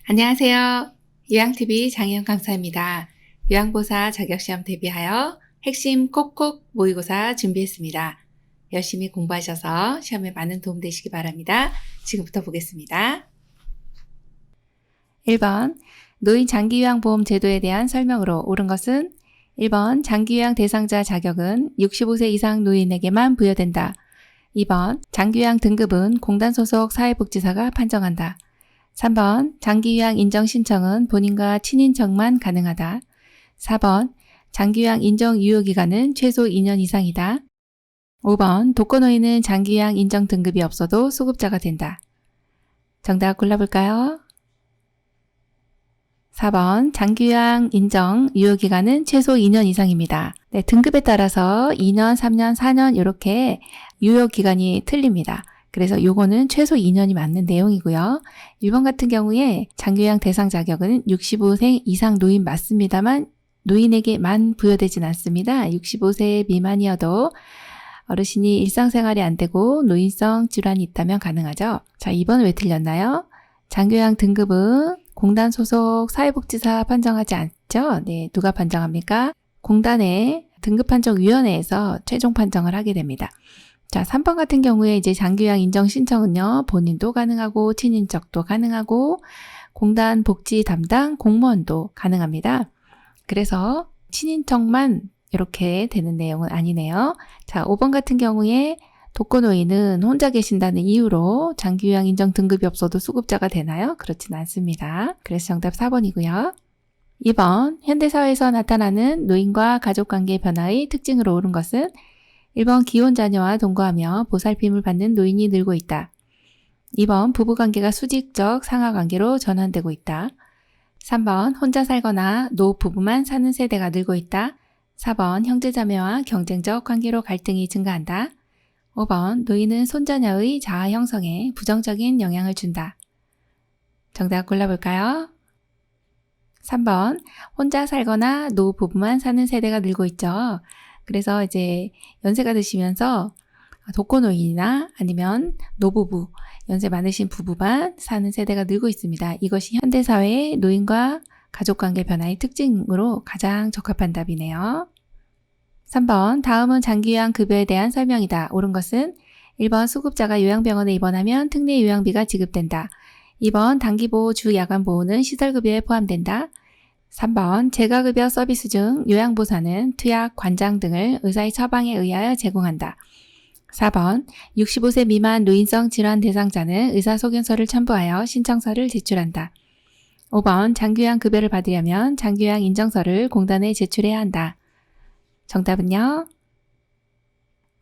안녕하세요. 요양TV 장혜영 강사입니다. 요양보사 자격시험 대비하여 핵심 콕콕 모의고사 준비했습니다. 열심히 공부하셔서 시험에 많은 도움 되시기 바랍니다. 지금부터 보겠습니다. 1번 노인 장기요양보험 제도에 대한 설명으로 옳은 것은 1번 장기요양 대상자 자격은 65세 이상 노인에게만 부여된다. 2번 장기요양 등급은 공단 소속 사회복지사가 판정한다. 3번 장기요양 인정 신청은 본인과 친인척만 가능하다. 4번 장기요양 인정 유효기간은 최소 2년 이상이다. 5번 독거노인은 장기요양 인정 등급이 없어도 수급자가 된다. 정답 골라볼까요? 4번 장기요양 인정 유효기간은 최소 2년 이상입니다. 네, 등급에 따라서 2년, 3년, 4년 이렇게 유효기간이 틀립니다. 그래서 요거는 최소 2년이 맞는 내용이고요. 1번 같은 경우에 장기요양 대상 자격은 65세 이상 노인 맞습니다만 노인에게만 부여되진 않습니다. 65세 미만이어도 어르신이 일상생활이 안 되고 노인성 질환이 있다면 가능하죠. 자, 2번은 왜 틀렸나요? 장기요양 등급은 공단 소속 사회복지사 판정하지 않죠? 네, 누가 판정합니까? 공단의 등급판정위원회에서 최종 판정을 하게 됩니다. 자, 3번 같은 경우에 이제 장기요양 인정 신청은요, 본인도 가능하고 친인척도 가능하고 공단 복지 담당 공무원도 가능합니다. 그래서 친인척만 이렇게 되는 내용은 아니네요. 자, 5번 같은 경우에 독거노인은 혼자 계신다는 이유로 장기요양 인정 등급이 없어도 수급자가 되나요? 그렇진 않습니다. 그래서 정답 4번이고요. 2번 현대사회에서 나타나는 노인과 가족관계 변화의 특징으로 옳은 것은 1번 기혼 자녀와 동거하며 보살핌을 받는 노인이 늘고 있다. 2번 부부관계가 수직적 상하관계로 전환되고 있다. 3번 혼자 살거나 노부부만 사는 세대가 늘고 있다. 4번 형제자매와 경쟁적 관계로 갈등이 증가한다. 5번 노인은 손자녀의 자아 형성에 부정적인 영향을 준다. 정답 골라볼까요? 3번 혼자 살거나 노부부만 사는 세대가 늘고 있죠. 그래서 이제 연세가 드시면서 독거노인이나 아니면 노부부, 연세 많으신 부부만 사는 세대가 늘고 있습니다. 이것이 현대사회의 노인과 가족관계 변화의 특징으로 가장 적합한 답이네요. 3번 다음은 장기요양 급여에 대한 설명이다. 옳은 것은 1번 수급자가 요양병원에 입원하면 특례 요양비가 지급된다. 2번 단기보호 주 야간보호는 시설급여에 포함된다. 3번 재가급여 서비스 중 요양보사는 투약, 관장 등을 의사의 처방에 의하여 제공한다. 4번 65세 미만 노인성 질환 대상자는 의사소견서를 첨부하여 신청서를 제출한다. 5번 장기요양 급여를 받으려면 장기요양 인정서를 공단에 제출해야 한다. 정답은요?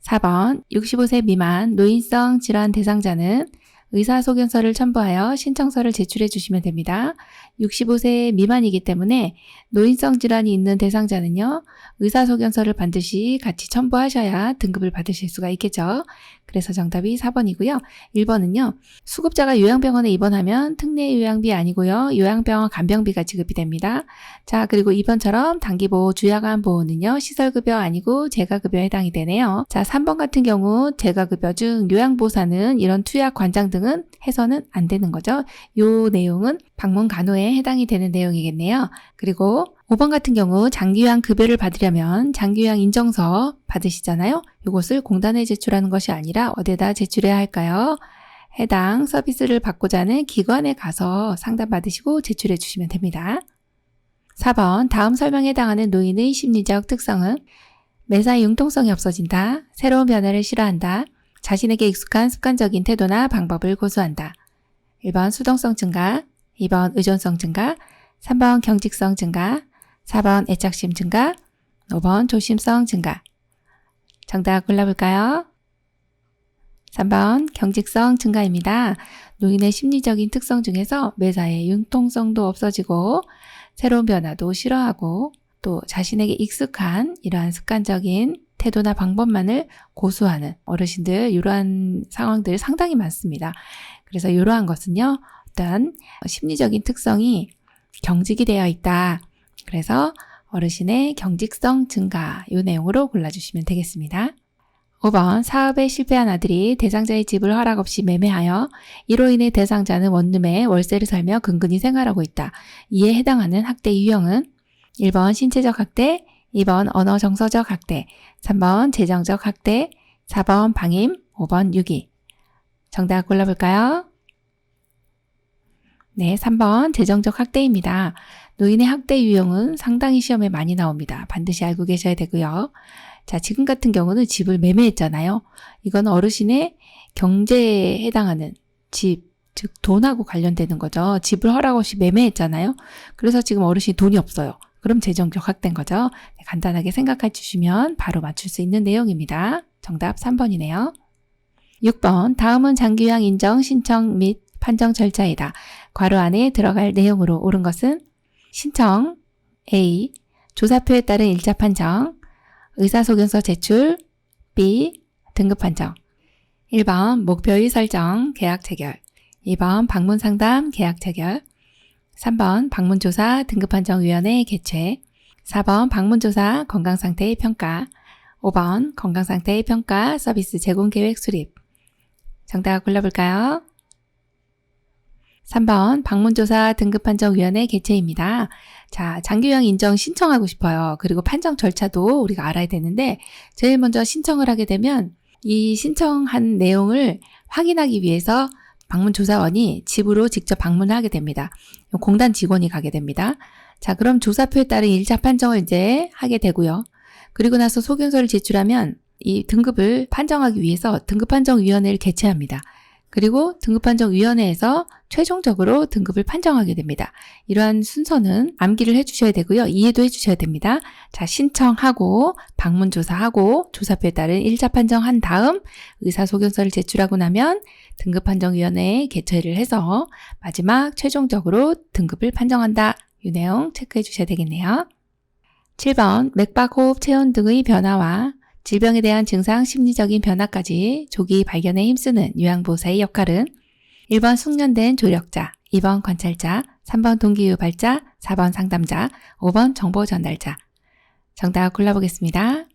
4번 65세 미만 노인성 질환 대상자는 의사소견서를 첨부하여 신청서를 제출해 주시면 됩니다. 65세 미만이기 때문에 노인성 질환이 있는 대상자는요, 의사소견서를 반드시 같이 첨부하셔야 등급을 받으실 수가 있겠죠. 그래서 정답이 4번이고요. 1번은요, 수급자가 요양병원에 입원하면 특례 요양비 아니고요, 요양병원 간병비가 지급이 됩니다. 자, 그리고 2번처럼 단기보호 주야간 보호는요, 시설급여 아니고 재가급여에 해당이 되네요. 자, 3번 같은 경우 재가급여 중 요양보사는 이런 투약, 관장 등은 해서는 안 되는 거죠. 요 내용은 방문 간호에 해당이 되는 내용이겠네요. 그리고 5번 같은 경우 장기요양 급여를 받으려면 장기요양 인정서 받으시잖아요. 이것을 공단에 제출하는 것이 아니라 어디에다 제출해야 할까요? 해당 서비스를 받고자 하는 기관에 가서 상담받으시고 제출해 주시면 됩니다. 4번 다음 설명에 해당하는 노인의 심리적 특성은 매사에 융통성이 없어진다. 새로운 변화를 싫어한다. 자신에게 익숙한 습관적인 태도나 방법을 고수한다. 1번 수동성 증가, 2번 의존성 증가, 3번 경직성 증가, 4번 애착심 증가, 5번 조심성 증가. 정답 골라볼까요? 3번 경직성 증가입니다. 노인의 심리적인 특성 중에서 매사에 융통성도 없어지고 새로운 변화도 싫어하고 또 자신에게 익숙한 이러한 습관적인 태도나 방법만을 고수하는 어르신들 이러한 상황들 상당히 많습니다. 그래서 이러한 것은요. 어떤 심리적인 특성이 경직이 되어 있다. 그래서 어르신의 경직성 증가 이 내용으로 골라주시면 되겠습니다. 5번 사업에 실패한 아들이 대상자의 집을 허락 없이 매매하여 이로 인해 대상자는 원룸에 월세를 살며 근근히 생활하고 있다. 이에 해당하는 학대 유형은 1번 신체적 학대, 2번 언어 정서적 학대, 3번 재정적 학대, 4번 방임, 5번 유기. 정답 골라볼까요? 네, 3번 재정적 학대입니다. 노인의 학대 유형은 상당히 시험에 많이 나옵니다. 반드시 알고 계셔야 되고요. 자, 지금 같은 경우는 집을 매매했잖아요. 이건 어르신의 경제에 해당하는 집, 즉 돈하고 관련되는 거죠. 집을 허락 없이 매매했잖아요. 그래서 지금 어르신이 돈이 없어요. 그럼 재정적 학대인 거죠. 네, 간단하게 생각해 주시면 바로 맞출 수 있는 내용입니다. 정답 3번이네요. 6번 다음은 장기유학 인정 신청 및 판정 절차이다. 괄호 안에 들어갈 내용으로 옳은 것은 신청 A. 조사표에 따른 1차 판정 의사소견서 제출 B. 등급 판정 1번 목표의 설정 계약 체결 2번 방문상담 계약 체결 3번 방문조사 등급판정위원회 개최 4번 방문조사 건강상태의 평가 5번 건강상태의 평가 서비스 제공계획 수립 정답 골라볼까요? 3번 방문조사 등급판정위원회 개최입니다. 자, 장기유학 인정 신청하고 싶어요. 그리고 판정 절차도 우리가 알아야 되는데 제일 먼저 신청을 하게 되면 이 신청한 내용을 확인하기 위해서 방문조사원이 집으로 직접 방문을 하게 됩니다. 공단 직원이 가게 됩니다. 자, 그럼 조사표에 따른 1차 판정을 이제 하게 되고요. 그리고 나서 소견서를 제출하면 이 등급을 판정하기 위해서 등급판정위원회를 개최합니다. 그리고 등급판정위원회에서 최종적으로 등급을 판정하게 됩니다. 이러한 순서는 암기를 해주셔야 되고요. 이해도 해주셔야 됩니다. 자, 신청하고 방문조사하고 조사표에 따른 1차 판정한 다음 의사소견서를 제출하고 나면 등급판정위원회에 개최를 해서 마지막 최종적으로 등급을 판정한다. 이 내용 체크해 주셔야 되겠네요. 7번 맥박, 호흡, 체온 등의 변화와 질병에 대한 증상, 심리적인 변화까지 조기 발견에 힘쓰는 요양보호사의 역할은 1번 숙련된 조력자, 2번 관찰자, 3번 동기유발자, 4번 상담자, 5번 정보 전달자. 정답 골라보겠습니다.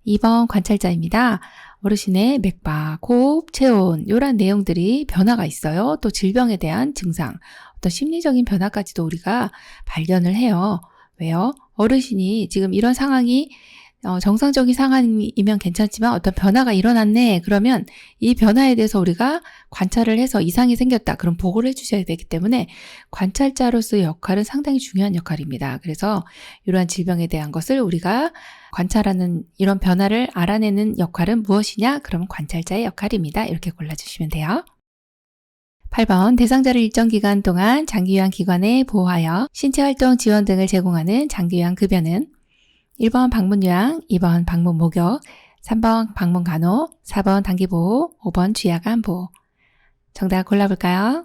2번 관찰자입니다. 어르신의 맥박, 호흡, 체온 이런 내용들이 변화가 있어요. 또 질병에 대한 증상, 어떤 심리적인 변화까지도 우리가 발견을 해요. 왜요? 어르신이 지금 이런 상황이 정상적인 상황이면 괜찮지만 어떤 변화가 일어났네. 그러면 이 변화에 대해서 우리가 관찰을 해서 이상이 생겼다. 그럼 보고를 해주셔야 되기 때문에 관찰자로서의 역할은 상당히 중요한 역할입니다. 그래서 이러한 질병에 대한 것을 우리가 관찰하는 이런 변화를 알아내는 역할은 무엇이냐? 그러면 관찰자의 역할입니다. 이렇게 골라주시면 돼요. 8번 대상자를 일정 기간 동안 장기유학 기관에 보호하여 신체활동 지원 등을 제공하는 장기유학 급여는 1번 방문요양, 2번 방문 목욕, 3번 방문 간호, 4번 단기보호, 5번 취약암 보호. 정답 골라볼까요?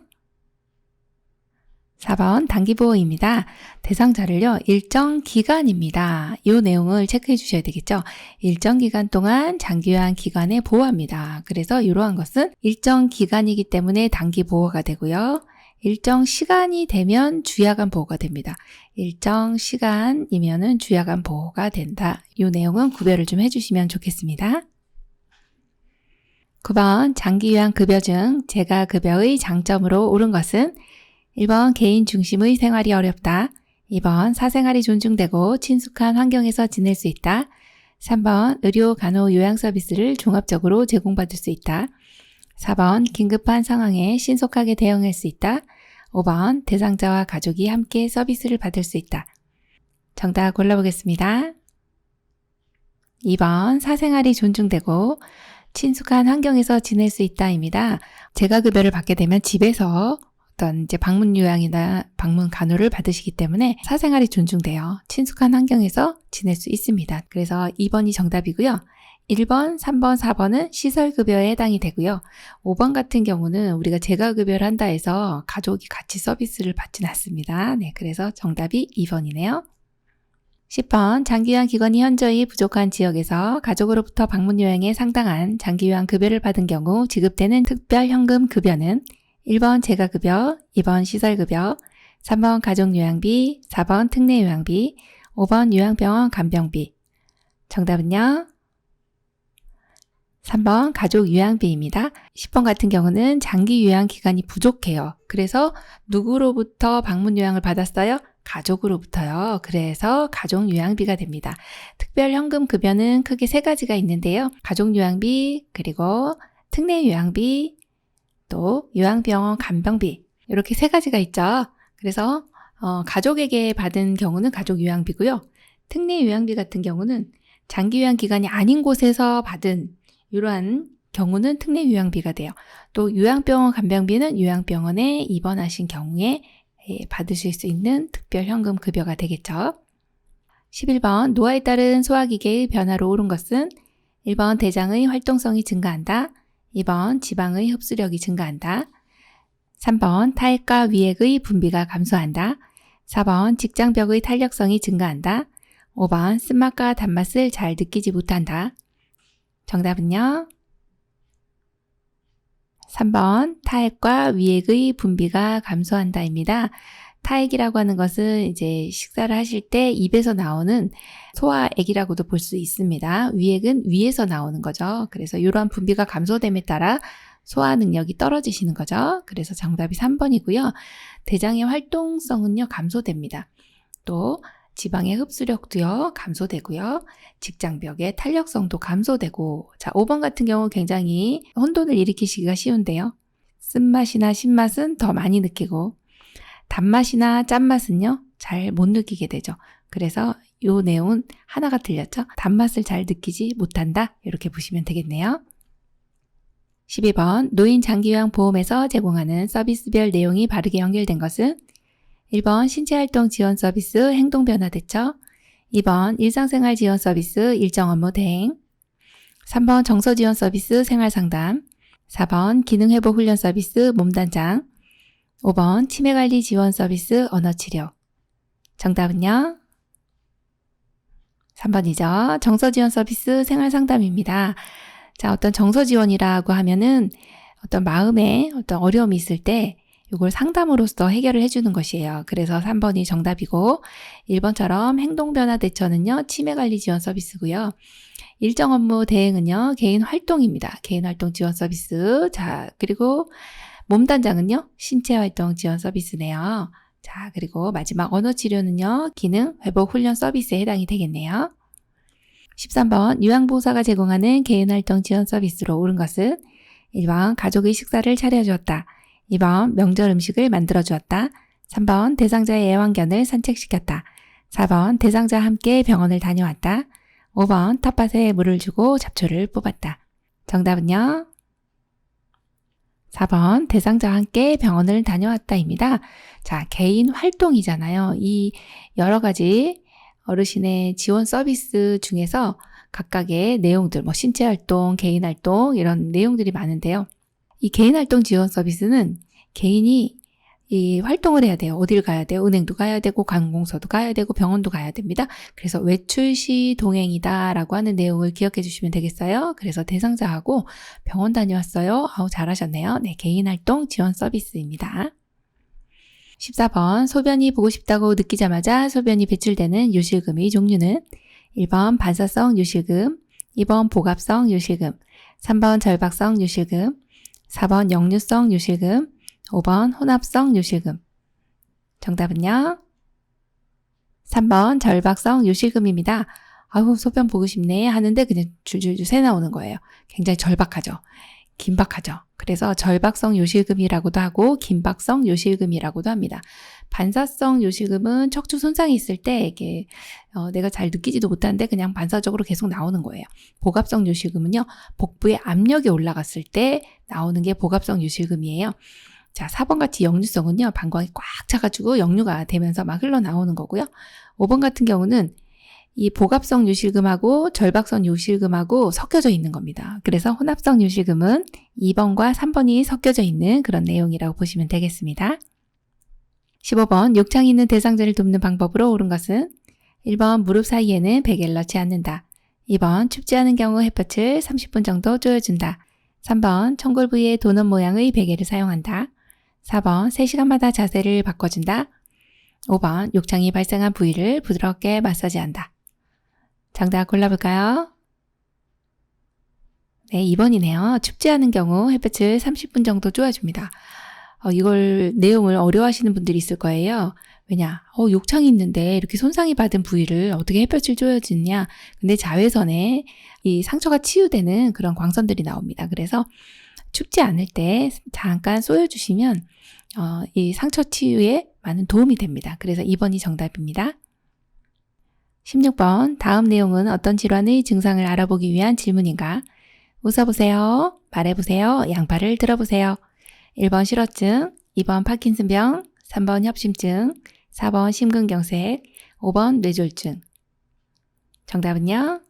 4번 단기보호입니다. 대상자를요, 일정 기간입니다. 이 내용을 체크해 주셔야 되겠죠. 일정 기간 동안 장기유학 기관에 보호합니다. 그래서 이러한 것은 일정 기간이기 때문에 단기보호가 되고요. 일정 시간이 되면 주야간 보호가 됩니다. 일정 시간이면은 주야간 보호가 된다. 이 내용은 구별을 좀 해주시면 좋겠습니다. 9번 장기유학 급여 중 재가급여의 장점으로 옳은 것은 1번 개인 중심의 생활이 어렵다. 2번 사생활이 존중되고 친숙한 환경에서 지낼 수 있다. 3번 의료, 간호, 요양 서비스를 종합적으로 제공받을 수 있다. 4번 긴급한 상황에 신속하게 대응할 수 있다. 5번 대상자와 가족이 함께 서비스를 받을 수 있다. 정답 골라보겠습니다. 2번 사생활이 존중되고 친숙한 환경에서 지낼 수 있다입니다. 재가급여를 받게 되면 집에서 어떤 이제 방문 요양이나 방문 간호를 받으시기 때문에 사생활이 존중돼요. 친숙한 환경에서 지낼 수 있습니다. 그래서 2번이 정답이고요. 1번, 3번, 4번은 시설급여에 해당이 되고요. 5번 같은 경우는 우리가 재가급여를 한다 해서 가족이 같이 서비스를 받지는 않습니다. 네, 그래서 정답이 2번이네요. 10번, 장기유학 기관이 현저히 부족한 지역에서 가족으로부터 방문 요양에 상당한 장기유학 급여를 받은 경우 지급되는 특별현금 급여는 1번 재가급여, 2번 시설급여, 3번 가족요양비, 4번 특례요양비, 5번 요양병원 간병비. 정답은요? 3번 가족 요양비입니다. 10번 같은 경우는 장기 요양 기간이 부족해요. 그래서 누구로부터 방문 요양을 받았어요? 가족으로부터요. 그래서 가족 요양비가 됩니다. 특별 현금 급여는 크게 세 가지가 있는데요. 가족 요양비, 그리고 특례 요양비, 또 요양병원 간병비, 이렇게 세 가지가 있죠. 그래서 가족에게 받은 경우는 가족 요양비고요. 특례 요양비 같은 경우는 장기 요양 기간이 아닌 곳에서 받은 이러한 경우는 특례 요양비가 돼요. 또 요양병원 간병비는 요양병원에 입원하신 경우에 받으실 수 있는 특별 현금 급여가 되겠죠. 11번 노화에 따른 소화기계의 변화로 오른 것은 1번 대장의 활동성이 증가한다. 2번 지방의 흡수력이 증가한다. 3번 타액과 위액의 분비가 감소한다. 4번 직장벽의 탄력성이 증가한다. 5번 쓴맛과 단맛을 잘 느끼지 못한다. 정답은요? 3번 타액과 위액의 분비가 감소한다입니다. 타액이라고 하는 것은 이제 식사를 하실 때 입에서 나오는 소화액이라고도 볼 수 있습니다. 위액은 위에서 나오는 거죠. 그래서 이러한 분비가 감소됨에 따라 소화 능력이 떨어지시는 거죠. 그래서 정답이 3번이고요. 대장의 활동성은요, 감소됩니다. 또 지방의 흡수력도요, 감소되고요. 직장벽의 탄력성도 감소되고. 자, 5번 같은 경우 굉장히 혼돈을 일으키시기가 쉬운데요. 쓴맛이나 신맛은 더 많이 느끼고 단맛이나 짠맛은요, 잘 못 느끼게 되죠. 그래서 이 내용은 하나가 틀렸죠. 단맛을 잘 느끼지 못한다. 이렇게 보시면 되겠네요. 12번 노인 장기요양 보험에서 제공하는 서비스별 내용이 바르게 연결된 것은 1번 신체활동 지원 서비스 행동변화 대처, 2번 일상생활 지원 서비스 일정 업무 대행, 3번 정서 지원 서비스 생활상담, 4번 기능회복 훈련 서비스 몸단장, 5번 치매관리 지원 서비스 언어치료. 정답은요? 3번이죠. 정서 지원 서비스 생활상담입니다. 자, 어떤 정서 지원이라고 하면은 어떤 마음에 어떤 어려움이 있을 때 이걸 상담으로서 해결을 해주는 것이에요. 그래서 3번이 정답이고 1번처럼 행동변화 대처는요. 치매관리 지원 서비스고요. 일정 업무 대행은요. 개인 활동입니다. 개인 활동 지원 서비스. 자, 그리고 몸단장은요. 신체활동 지원 서비스네요. 자, 그리고 마지막 언어치료는요. 기능 회복 훈련 서비스에 해당이 되겠네요. 13번 요양보호사가 제공하는 개인활동 지원 서비스로 옳은 것은 1번 가족의 식사를 차려주었다. 2번 명절 음식을 만들어주었다. 3번 대상자의 애완견을 산책시켰다. 4번 대상자와 함께 병원을 다녀왔다. 5번 텃밭에 물을 주고 잡초를 뽑았다. 정답은요? 4번 대상자와 함께 병원을 다녀왔다입니다. 자, 개인 활동이잖아요. 이 여러 가지 어르신의 지원 서비스 중에서 각각의 내용들, 뭐 신체활동, 개인활동 이런 내용들이 많은데요. 이 개인활동 지원 서비스는 개인이 이 활동을 해야 돼요. 어딜 가야 돼요? 은행도 가야 되고 관공서도 가야 되고 병원도 가야 됩니다. 그래서 외출 시 동행이다 라고 하는 내용을 기억해 주시면 되겠어요. 그래서 대상자하고 병원 다녀왔어요. 아우 잘하셨네요. 네, 개인활동 지원 서비스입니다. 14번 소변이 보고 싶다고 느끼자마자 소변이 배출되는 요실금의 종류는 1번 반사성 요실금, 2번 복압성 요실금, 3번 절박성 요실금, 4번 역류성 요실금, 5번 혼합성 요실금. 정답은요? 3번 절박성 요실금입니다. 아우 소변 보고 싶네 하는데 그냥 줄줄줄 새 나오는 거예요. 굉장히 절박하죠. 긴박하죠. 그래서 절박성 요실금이라고도 하고 긴박성 요실금이라고도 합니다. 반사성 요실금은 척추 손상이 있을 때 이게 내가 잘 느끼지도 못하는데 그냥 반사적으로 계속 나오는 거예요. 복압성 요실금은요. 복부에 압력이 올라갔을 때 나오는 게 복압성 요실금이에요. 자, 4번 같이 역류성은요. 방광이 꽉 차가지고 역류가 되면서 막 흘러나오는 거고요. 5번 같은 경우는 이 복압성 요실금하고 절박성 요실금하고 섞여져 있는 겁니다. 그래서 혼합성 요실금은 2번과 3번이 섞여져 있는 그런 내용이라고 보시면 되겠습니다. 15번 욕창이 있는 대상자를 돕는 방법으로 옳은 것은 1번 무릎 사이에는 베개를 넣지 않는다. 2번 춥지 않은 경우 햇볕을 30분 정도 쬐어준다. 3번 청골 부위의 도넛 모양의 베개를 사용한다. 4번 3시간마다 자세를 바꿔준다. 5번 욕창이 발생한 부위를 부드럽게 마사지한다. 정답 골라볼까요? 네, 2번이네요. 춥지 않은 경우 햇볕을 30분 정도 쬐어줍니다. 이걸 내용을 어려워하시는 분들이 있을 거예요. 왜냐? 욕창이 있는데 이렇게 손상이 받은 부위를 어떻게 햇볕을 쬐어주냐? 근데 자외선에 이 상처가 치유되는 그런 광선들이 나옵니다. 그래서 춥지 않을 때 잠깐 쏘여주시면 이 상처 치유에 많은 도움이 됩니다. 그래서 2번이 정답입니다. 16번, 다음 내용은 어떤 질환의 증상을 알아보기 위한 질문인가? 웃어보세요. 말해보세요. 양팔을 들어보세요. 1번 실어증, 2번 파킨슨병, 3번 협심증, 4번 심근경색, 5번 뇌졸중. 정답은요?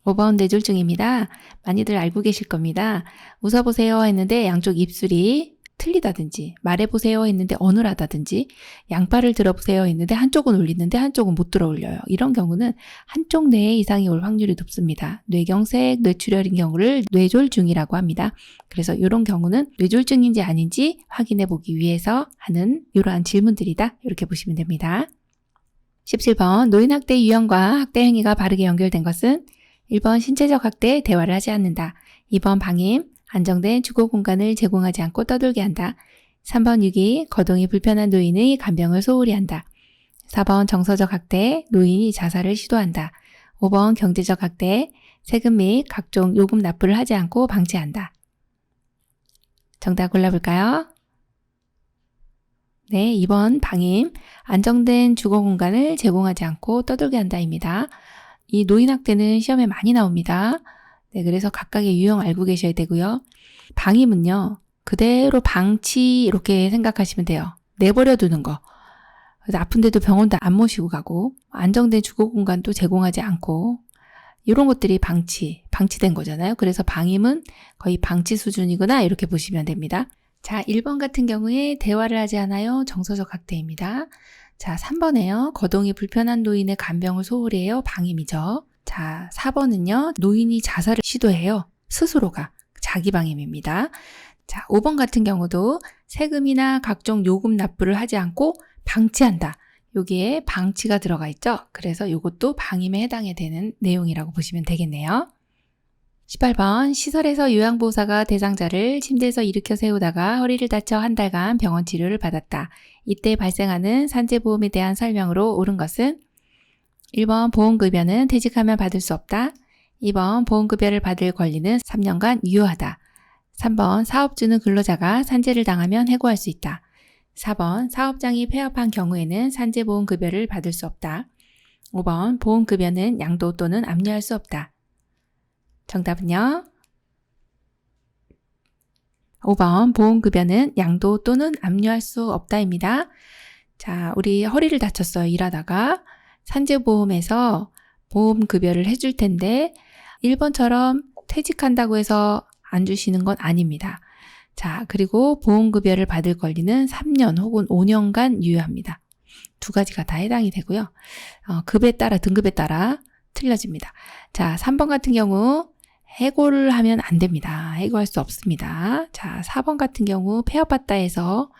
5번 뇌졸중입니다. 많이들 알고 계실 겁니다. 웃어보세요 했는데 양쪽 입술이 틀리다든지, 말해보세요 했는데 어눌하다든지, 양팔을 들어보세요 했는데 한쪽은 울리는데 한쪽은 못 들어 올려요. 이런 경우는 한쪽 뇌에 이상이 올 확률이 높습니다. 뇌경색, 뇌출혈인 경우를 뇌졸중이라고 합니다. 그래서 이런 경우는 뇌졸중인지 아닌지 확인해 보기 위해서 하는 이러한 질문들이다. 이렇게 보시면 됩니다. 17번, 노인학대 유형과 학대 행위가 바르게 연결된 것은 1번 신체적 학대, 대화를 하지 않는다. 2번 방임, 안정된 주거 공간을 제공하지 않고 떠들게 한다. 3번 유기, 거동이 불편한 노인의 간병을 소홀히 한다. 4번 정서적 학대, 노인이 자살을 시도한다. 5번 경제적 학대, 세금 및 각종 요금 납부를 하지 않고 방치한다. 정답 골라볼까요? 네, 2번 방임, 안정된 주거 공간을 제공하지 않고 떠들게 한다입니다. 이 노인학대는 시험에 많이 나옵니다. 네, 그래서 각각의 유형 알고 계셔야 되고요. 방임은요, 그대로 방치 이렇게 생각하시면 돼요. 내버려 두는 거. 그래서 아픈데도 병원도 안 모시고 가고, 안정된 주거 공간도 제공하지 않고, 이런 것들이 방치된 거잖아요. 그래서 방임은 거의 방치 수준이구나 이렇게 보시면 됩니다. 자, 1번 같은 경우에 대화를 하지 않아요. 정서적 학대입니다. 자, 3번에요. 거동이 불편한 노인의 간병을 소홀히 해요. 방임이죠. 자, 4번은요. 노인이 자살을 시도해요. 스스로가. 자기 방임입니다. 자, 5번 같은 경우도 세금이나 각종 요금 납부를 하지 않고 방치한다. 여기에 방치가 들어가 있죠. 그래서 이것도 방임에 해당이 되는 내용이라고 보시면 되겠네요. 18번, 시설에서 요양보호사가 대상자를 침대에서 일으켜 세우다가 허리를 다쳐 한 달간 병원 치료를 받았다. 이때 발생하는 산재보험에 대한 설명으로 옳은 것은 1번 보험급여는 퇴직하면 받을 수 없다. 2번 보험급여를 받을 권리는 3년간 유효하다. 3번 사업주는 근로자가 산재를 당하면 해고할 수 있다. 4번 사업장이 폐업한 경우에는 산재보험급여를 받을 수 없다. 5번 보험급여는 양도 또는 압류할 수 없다. 정답은요? 5번 보험급여는 양도 또는 압류할 수 없다입니다. 자, 우리 허리를 다쳤어요. 일하다가 산재보험에서 보험급여를 해줄 텐데 1번처럼 퇴직한다고 해서 안 주시는 건 아닙니다. 자, 그리고 보험급여를 받을 권리는 3년 혹은 5년간 유효합니다. 두 가지가 다 해당이 되고요. 급에 따라 등급에 따라 틀려집니다. 자, 3번 같은 경우 해고를 하면 안 됩니다. 해고할 수 없습니다. 자, 4번 같은 경우 폐업받다 해서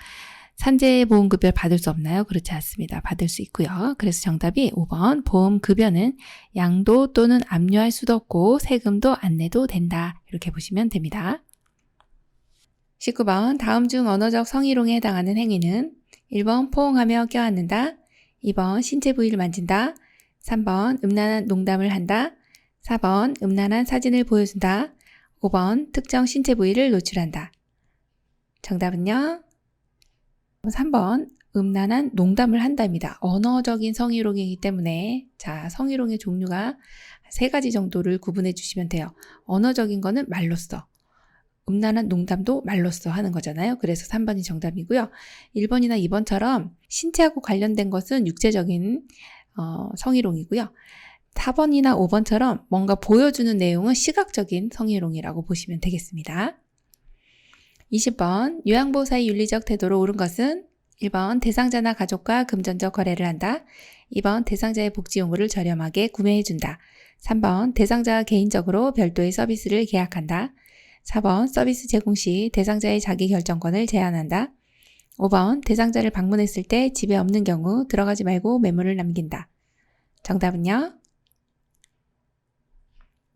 산재보험급여를 받을 수 없나요? 그렇지 않습니다. 받을 수 있고요. 그래서 정답이 5번 보험급여는 양도 또는 압류할 수도 없고 세금도 안 내도 된다. 이렇게 보시면 됩니다. 19번 다음 중 언어적 성희롱에 해당하는 행위는 1번 포옹하며 껴안는다. 2번 신체 부위를 만진다. 3번 음란한 농담을 한다. 4번 음란한 사진을 보여준다. 5번 특정 신체 부위를 노출한다. 정답은요? 3번 음란한 농담을 한다입니다. 언어적인 성희롱이기 때문에 자, 성희롱의 종류가 3가지 정도를 구분해 주시면 돼요. 언어적인 거는 말로써, 음란한 농담도 말로써 하는 거잖아요. 그래서 3번이 정답이고요. 1번이나 2번처럼 신체하고 관련된 것은 육체적인 성희롱이고요. 4번이나 5번처럼 뭔가 보여주는 내용은 시각적인 성희롱이라고 보시면 되겠습니다. 20번 요양보호사의 윤리적 태도로 옳은 것은 1번 대상자나 가족과 금전적 거래를 한다. 2번 대상자의 복지용구를 저렴하게 구매해준다. 3번 대상자가 개인적으로 별도의 서비스를 계약한다. 4번 서비스 제공 시 대상자의 자기결정권을 제한한다. 5번 대상자를 방문했을 때 집에 없는 경우 들어가지 말고 메모를 남긴다. 정답은요?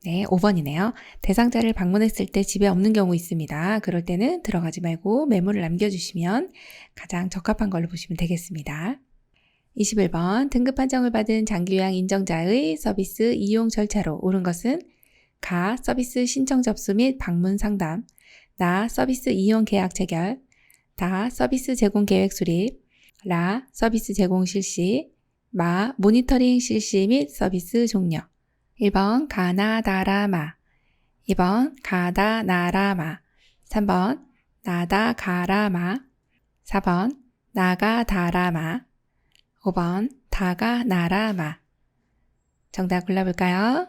네, 5번이네요. 대상자를 방문했을 때 집에 없는 경우 있습니다. 그럴 때는 들어가지 말고 메모를 남겨주시면 가장 적합한 걸로 보시면 되겠습니다. 21번 등급 판정을 받은 장기요양 인정자의 서비스 이용 절차로 옳은 것은 가 서비스 신청 접수 및 방문 상담, 나 서비스 이용 계약 체결, 다 서비스 제공 계획 수립, 라 서비스 제공 실시, 마 모니터링 실시 및 서비스 종료. 1번 가나다라마, 2번 가다나라마, 3번 나다가라마, 4번 나가다라마, 5번 다가나라마. 정답 골라볼까요?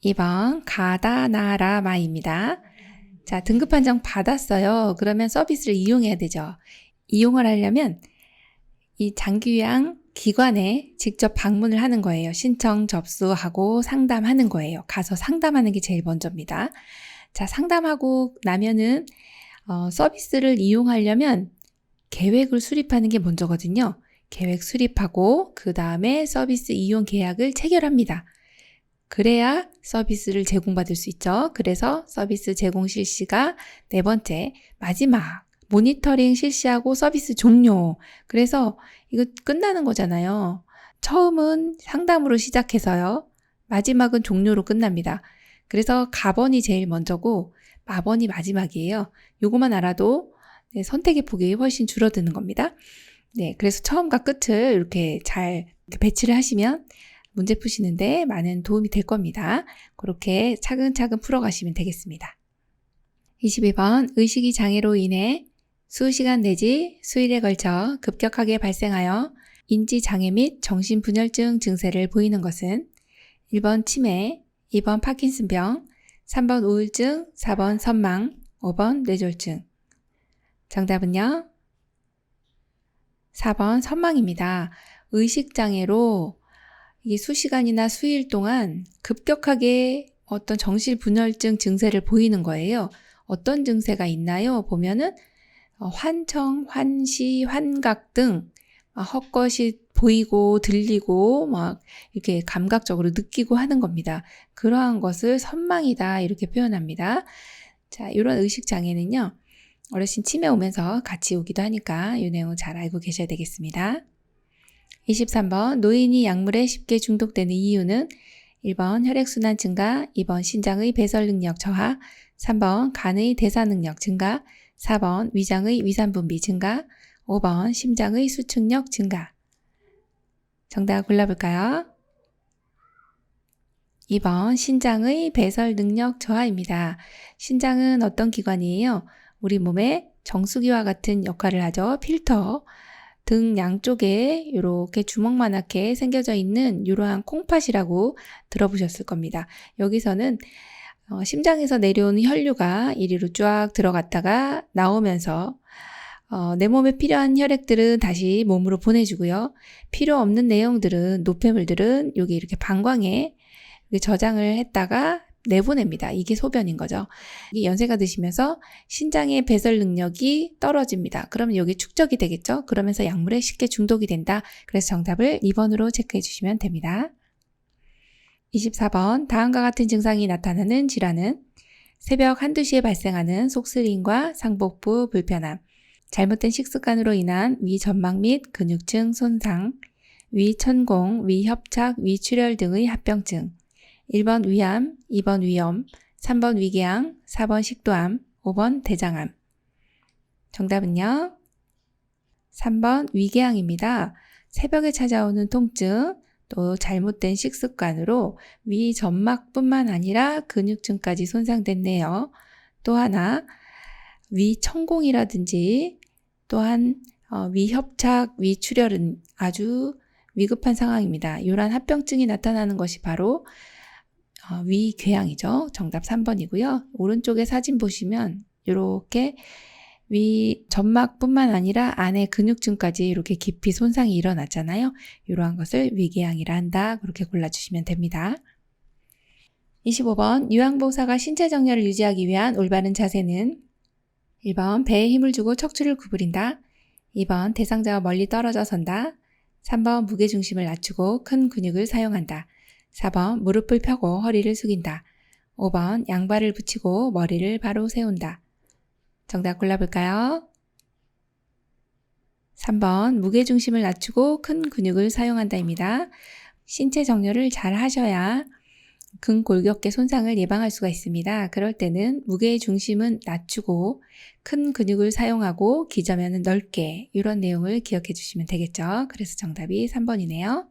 2번 가다나라마입니다. 자, 등급 판정 받았어요. 그러면 서비스를 이용해야 되죠. 이용을 하려면 이 장기요양 기관에 직접 방문을 하는 거예요. 신청 접수하고 상담하는 거예요. 가서 상담하는 게 제일 먼저입니다. 자, 상담하고 나면은 서비스를 이용하려면 계획을 수립하는 게 먼저거든요. 계획 수립하고 그 다음에 서비스 이용 계약을 체결합니다. 그래야 서비스를 제공받을 수 있죠. 그래서 서비스 제공 실시가 네 번째, 마지막 모니터링 실시하고 서비스 종료. 그래서 이거 끝나는 거잖아요. 처음은 상담으로 시작해서요. 마지막은 종료로 끝납니다. 그래서 가번이 제일 먼저고 마번이 마지막이에요. 요거만 알아도 선택의 폭이 훨씬 줄어드는 겁니다. 네, 그래서 처음과 끝을 이렇게 잘 배치를 하시면 문제 푸시는데 많은 도움이 될 겁니다. 그렇게 차근차근 풀어가시면 되겠습니다. 22번 의식이 장애로 인해 수시간 내지 수일에 걸쳐 급격하게 발생하여 인지장애 및 정신분열증 증세를 보이는 것은 1번 치매, 2번 파킨슨병, 3번 우울증, 4번 선망, 5번 뇌졸중. 정답은요? 4번 선망입니다. 의식장애로 이게 수시간이나 수일 동안 급격하게 어떤 정신분열증 증세를 보이는 거예요. 어떤 증세가 있나요? 보면은 환청, 환시, 환각 등 헛것이 보이고 들리고 막 이렇게 감각적으로 느끼고 하는 겁니다. 그러한 것을 선망이다 이렇게 표현합니다. 자, 이런 의식 장애는요. 어르신 치매 오면서 같이 오기도 하니까 이 내용 잘 알고 계셔야 되겠습니다. 23번 노인이 약물에 쉽게 중독되는 이유는 1번 혈액순환 증가, 2번 신장의 배설 능력 저하, 3번 간의 대사 능력 증가, 4번 위장의 위산분비 증가, 5번 심장의 수축력 증가. 정답 골라볼까요? 2번 신장의 배설 능력 저하입니다. 신장은 어떤 기관이에요? 우리 몸에 정수기와 같은 역할을 하죠. 필터. 등 양쪽에 이렇게 주먹만하게 생겨져 있는 이러한 콩팥이라고 들어보셨을 겁니다. 여기서는 심장에서 내려오는 혈류가 이리로 쫙 들어갔다가 나오면서 내 몸에 필요한 혈액들은 다시 몸으로 보내주고요. 필요 없는 내용들은 노폐물들은 여기 이렇게 방광에 저장을 했다가 내보냅니다. 이게 소변인 거죠. 이게 연세가 드시면서 신장의 배설 능력이 떨어집니다. 그러면 여기 축적이 되겠죠. 그러면서 약물에 쉽게 중독이 된다. 그래서 정답을 2번으로 체크해 주시면 됩니다. 24번 다음과 같은 증상이 나타나는 질환은 새벽 1, 2시에 발생하는 속쓰림과 상복부 불편함, 잘못된 식습관으로 인한 위점막 및 근육층 손상, 위천공, 위협착, 위출혈 등의 합병증, 1번 위암, 2번 위염, 3번 위궤양, 4번 식도암, 5번 대장암. 정답은요? 3번 위궤양입니다. 새벽에 찾아오는 통증, 또 잘못된 식습관으로 위점막뿐만 아니라 근육층까지 손상됐네요. 또 하나 위천공이라든지 또한 위협착, 위출혈은 아주 위급한 상황입니다. 이러한 합병증이 나타나는 것이 바로 위궤양이죠. 정답 3번이고요. 오른쪽에 사진 보시면 이렇게 위점막뿐만 아니라 안에 근육층까지 이렇게 깊이 손상이 일어났잖아요. 이러한 것을 위궤양이라 한다. 그렇게 골라주시면 됩니다. 25번 유황보호사가 신체 정렬을 유지하기 위한 올바른 자세는 1번 배에 힘을 주고 척추를 구부린다. 2번 대상자와 멀리 떨어져 선다. 3번 무게중심을 낮추고 큰 근육을 사용한다. 4번 무릎을 펴고 허리를 숙인다. 5번 양발을 붙이고 머리를 바로 세운다. 정답 골라볼까요? 3번 무게중심을 낮추고 큰 근육을 사용한다입니다. 신체 정렬을 잘 하셔야 근골격계 손상을 예방할 수가 있습니다. 그럴 때는 무게의 중심은 낮추고 큰 근육을 사용하고 기저면은 넓게 이런 내용을 기억해 주시면 되겠죠. 그래서 정답이 3번이네요.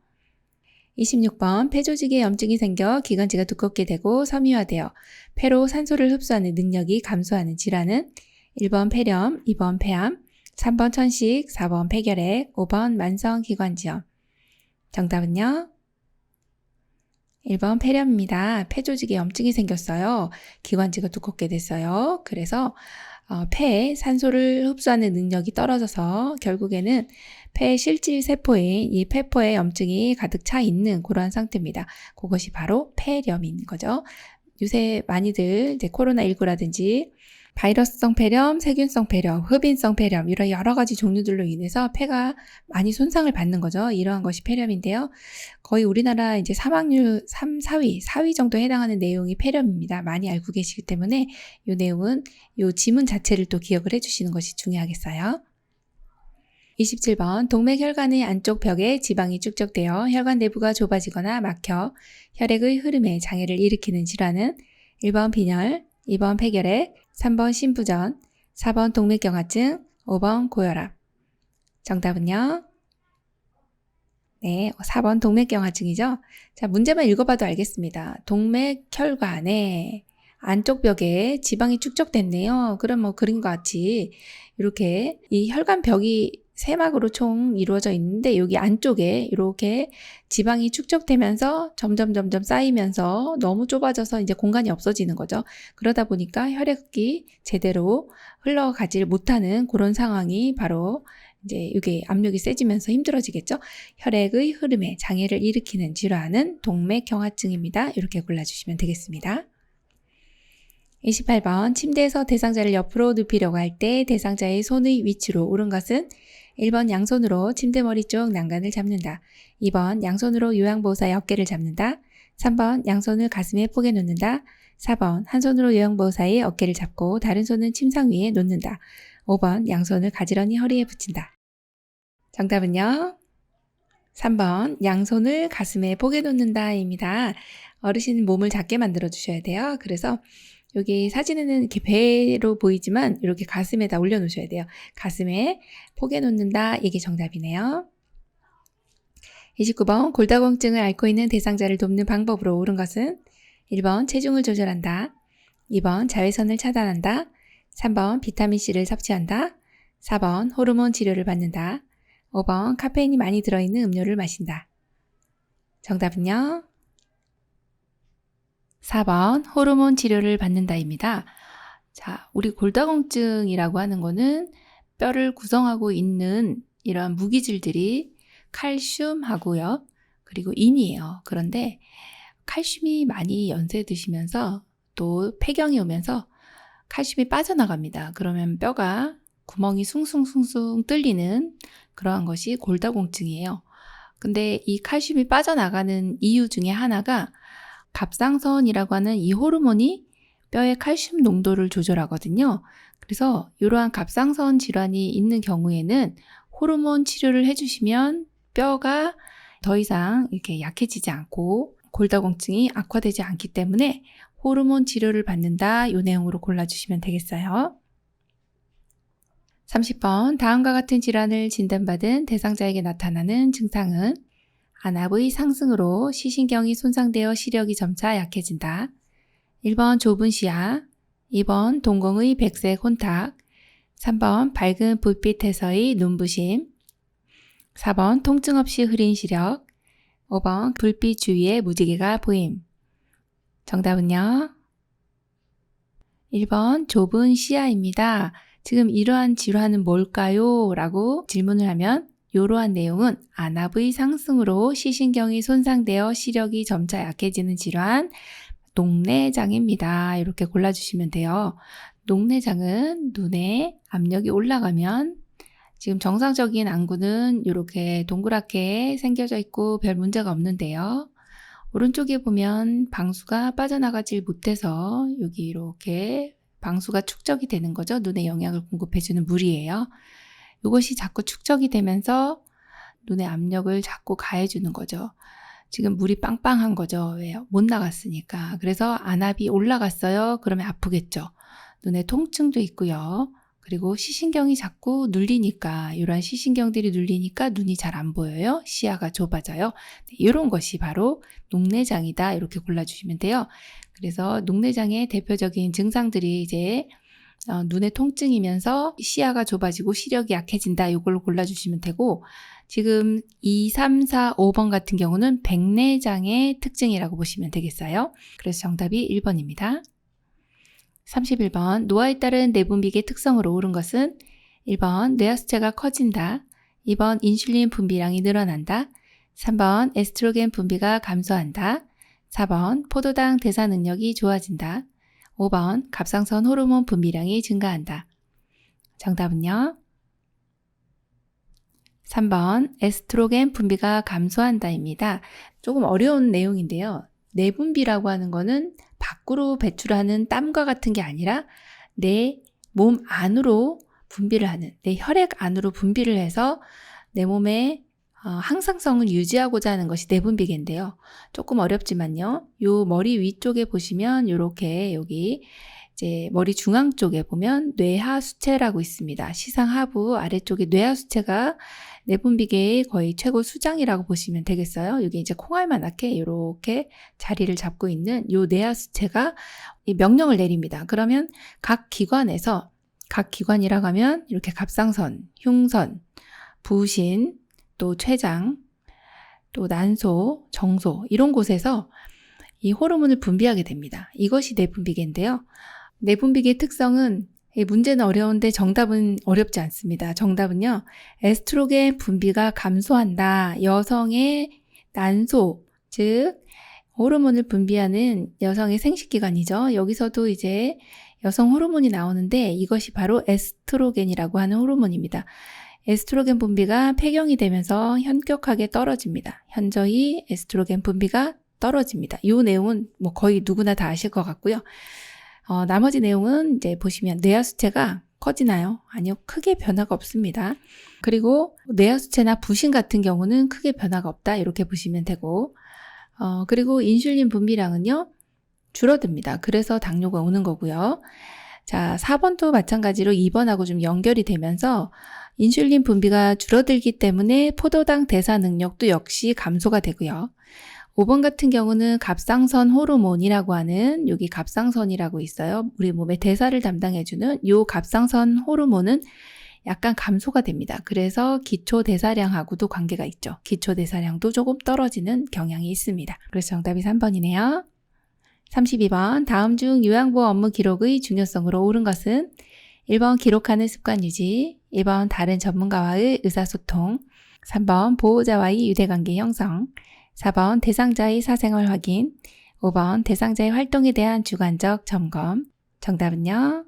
26번 폐 조직에 염증이 생겨 기관지가 두껍게 되고 섬유화되어 폐로 산소를 흡수하는 능력이 감소하는 질환은 1번 폐렴, 2번 폐암, 3번 천식, 4번 폐결핵, 5번 만성기관지염. 정답은요? 1번 폐렴입니다. 폐 조직에 염증이 생겼어요. 기관지가 두껍게 됐어요. 그래서 폐에 산소를 흡수하는 능력이 떨어져서 결국에는 폐 실질 세포인 이 폐포에 염증이 가득 차 있는 그러한 상태입니다. 그것이 바로 폐렴인 거죠. 요새 많이들 이제 코로나19라든지 바이러스성 폐렴, 세균성 폐렴, 흡인성 폐렴 이런 여러 가지 종류들로 인해서 폐가 많이 손상을 받는 거죠. 이러한 것이 폐렴인데요. 거의 우리나라 이제 사망률 3, 4위 정도에 해당하는 내용이 폐렴입니다. 많이 알고 계시기 때문에 이 내용은 이 지문 자체를 또 기억을 해주시는 것이 중요하겠어요. 27번 동맥혈관의 안쪽 벽에 지방이 축적되어 혈관 내부가 좁아지거나 막혀 혈액의 흐름에 장애를 일으키는 질환은 1번 빈혈, 2번 폐결핵, 3번 심부전, 4번 동맥경화증, 5번 고혈압. 정답은요? 네, 4번 동맥경화증이죠. 자, 문제만 읽어봐도 알겠습니다. 동맥혈관의 안쪽 벽에 지방이 축적됐네요. 그럼 뭐 그림과 같이 이렇게 이 혈관벽이 세막으로 총 이루어져 있는데 여기 안쪽에 이렇게 지방이 축적되면서 점점 쌓이면서 너무 좁아져서 이제 공간이 없어지는 거죠. 그러다 보니까 혈액이 제대로 흘러가지 못하는 그런 상황이 바로 이제 이게 압력이 세지면서 힘들어지겠죠. 혈액의 흐름에 장애를 일으키는 질환은 동맥경화증입니다. 이렇게 골라주시면 되겠습니다. 28번 침대에서 대상자를 옆으로 눕히려고 할 때 대상자의 손의 위치로 옳은 것은 1번 양손으로 침대머리 쪽 난간을 잡는다. 2번 양손으로 요양보호사의 어깨를 잡는다. 3번 양손을 가슴에 포개 놓는다. 4번 한 손으로 요양보호사의 어깨를 잡고 다른 손은 침상 위에 놓는다. 5번 양손을 가지런히 허리에 붙인다. 정답은요? 3번 양손을 가슴에 포개 놓는다입니다. 어르신 몸을 작게 만들어 주셔야 돼요. 그래서 여기 사진에는 이렇게 배로 보이지만 이렇게 가슴에다 올려놓으셔야 돼요. 가슴에 포개 놓는다. 이게 정답이네요. 29번 골다공증을 앓고 있는 대상자를 돕는 방법으로 옳은 것은 1번 체중을 조절한다. 2번 자외선을 차단한다. 3번 비타민C를 섭취한다. 4번 호르몬 치료를 받는다. 5번 카페인이 많이 들어있는 음료를 마신다. 정답은요? 4번 호르몬 치료를 받는다입니다. 자, 우리 골다공증이라고 하는 거는 뼈를 구성하고 있는 이러한 무기질들이 칼슘하고요. 그리고 인이에요. 그런데 칼슘이 많이 연쇄드시면서 또 폐경이 오면서 칼슘이 빠져나갑니다. 그러면 뼈가 구멍이 숭숭숭숭 뚫리는 그러한 것이 골다공증이에요. 근데 이 칼슘이 빠져나가는 이유 중에 하나가 갑상선이라고 하는 이 호르몬이 뼈의 칼슘 농도를 조절하거든요. 그래서 이러한 갑상선 질환이 있는 경우에는 호르몬 치료를 해주시면 뼈가 더 이상 이렇게 약해지지 않고 골다공증이 악화되지 않기 때문에 호르몬 치료를 받는다. 이 내용으로 골라주시면 되겠어요. 30번 다음과 같은 질환을 진단받은 대상자에게 나타나는 증상은 안압의 상승으로 시신경이 손상되어 시력이 점차 약해진다. 1번 좁은 시야, 2번 동공의 백색 혼탁, 3번 밝은 불빛에서의 눈부심, 4번 통증 없이 흐린 시력, 5번 불빛 주위에 무지개가 보임. 정답은요? 1번 좁은 시야입니다. 지금 이러한 질환은 뭘까요? 라고 질문을 하면 이러한 내용은 안압의 상승으로 시신경이 손상되어 시력이 점차 약해지는 질환, 녹내장입니다. 이렇게 골라주시면 돼요. 녹내장은 눈에 압력이 올라가면 지금 정상적인 안구는 이렇게 동그랗게 생겨져 있고 별 문제가 없는데요. 오른쪽에 보면 방수가 빠져나가질 못해서 여기 이렇게 방수가 축적이 되는 거죠. 눈에 영양을 공급해주는 물이에요. 이것이 자꾸 축적이 되면서 눈의 압력을 자꾸 가해주는 거죠. 지금 물이 빵빵한 거죠. 왜요? 못 나갔으니까. 그래서 안압이 올라갔어요. 그러면 아프겠죠. 눈에 통증도 있고요. 그리고 시신경이 자꾸 눌리니까, 이러한 시신경들이 눌리니까 눈이 잘 안 보여요. 시야가 좁아져요. 이런 것이 바로 녹내장이다. 이렇게 골라주시면 돼요. 그래서 녹내장의 대표적인 증상들이 이제 눈의 통증이면서 시야가 좁아지고 시력이 약해진다. 이걸로 골라주시면 되고, 지금 2, 3, 4, 5번 같은 경우는 백내장의 특징이라고 보시면 되겠어요. 그래서 정답이 1번입니다. 31번, 노화에 따른 내분비계 특성으로 옳은 것은 1번 뇌하수체가 커진다, 2번 인슐린 분비량이 늘어난다, 3번 에스트로겐 분비가 감소한다, 4번 포도당 대사 능력이 좋아진다, 5번 갑상선 호르몬 분비량이 증가한다. 정답은요? 3번 에스트로겐 분비가 감소한다입니다. 조금 어려운 내용인데요. 내분비라고 하는 거는 밖으로 배출하는 땀과 같은 게 아니라 내 몸 안으로 분비를 하는, 내 혈액 안으로 분비를 해서 내 몸의 항상성을 유지하고자 하는 것이 내분비계인데요. 조금 어렵지만요. 요 머리 위쪽에 보시면 이렇게 여기 이제 머리 중앙 쪽에 보면 뇌하수체라고 있습니다. 시상 하부 아래쪽에 뇌하수체가 내분비계의 거의 최고 수장이라고 보시면 되겠어요. 여기 이제 콩알만하게 이렇게 자리를 잡고 있는 요 뇌하수체가 이 명령을 내립니다. 그러면 각 기관에서, 각 기관이라고 하면 이렇게 갑상선, 흉선, 부신, 또 췌장, 또 난소, 정소 이런 곳에서 이 호르몬을 분비하게 됩니다. 이것이 내분비계인데요. 내분비계의 특성은, 문제는 어려운데 정답은 어렵지 않습니다. 정답은요, 에스트로겐 분비가 감소한다. 여성의 난소, 즉 호르몬을 분비하는 여성의 생식기관이죠. 여기서도 이제 여성 호르몬이 나오는데 이것이 바로 에스트로겐이라고 하는 호르몬입니다. 에스트로겐 분비가 폐경이 되면서 현격하게 떨어집니다. 현저히 에스트로겐 분비가 떨어집니다. 이 내용은 뭐 거의 누구나 다 아실 것 같고요. 나머지 내용은 이제 보시면 뇌하수체가 커지나요? 아니요, 크게 변화가 없습니다. 그리고 뇌하수체나 부신 같은 경우는 크게 변화가 없다. 이렇게 보시면 되고, 그리고 인슐린 분비량은요, 줄어듭니다. 그래서 당뇨가 오는 거고요. 자, 4번도 마찬가지로 2번하고 좀 연결이 되면서 인슐린 분비가 줄어들기 때문에 포도당 대사 능력도 역시 감소가 되고요. 5번 같은 경우는 갑상선 호르몬이라고 하는, 여기 갑상선이라고 있어요. 우리 몸의 대사를 담당해주는 이 갑상선 호르몬은 약간 감소가 됩니다. 그래서 기초대사량하고도 관계가 있죠. 기초대사량도 조금 떨어지는 경향이 있습니다. 그래서 정답이 3번이네요. 32번, 다음 중 요양보호 업무 기록의 중요성으로 옳은 것은 1번 기록하는 습관 유지, 2번 다른 전문가와의 의사소통, 3번 보호자와의 유대관계 형성, 4번 대상자의 사생활 확인, 5번 대상자의 활동에 대한 주관적 점검. 정답은요?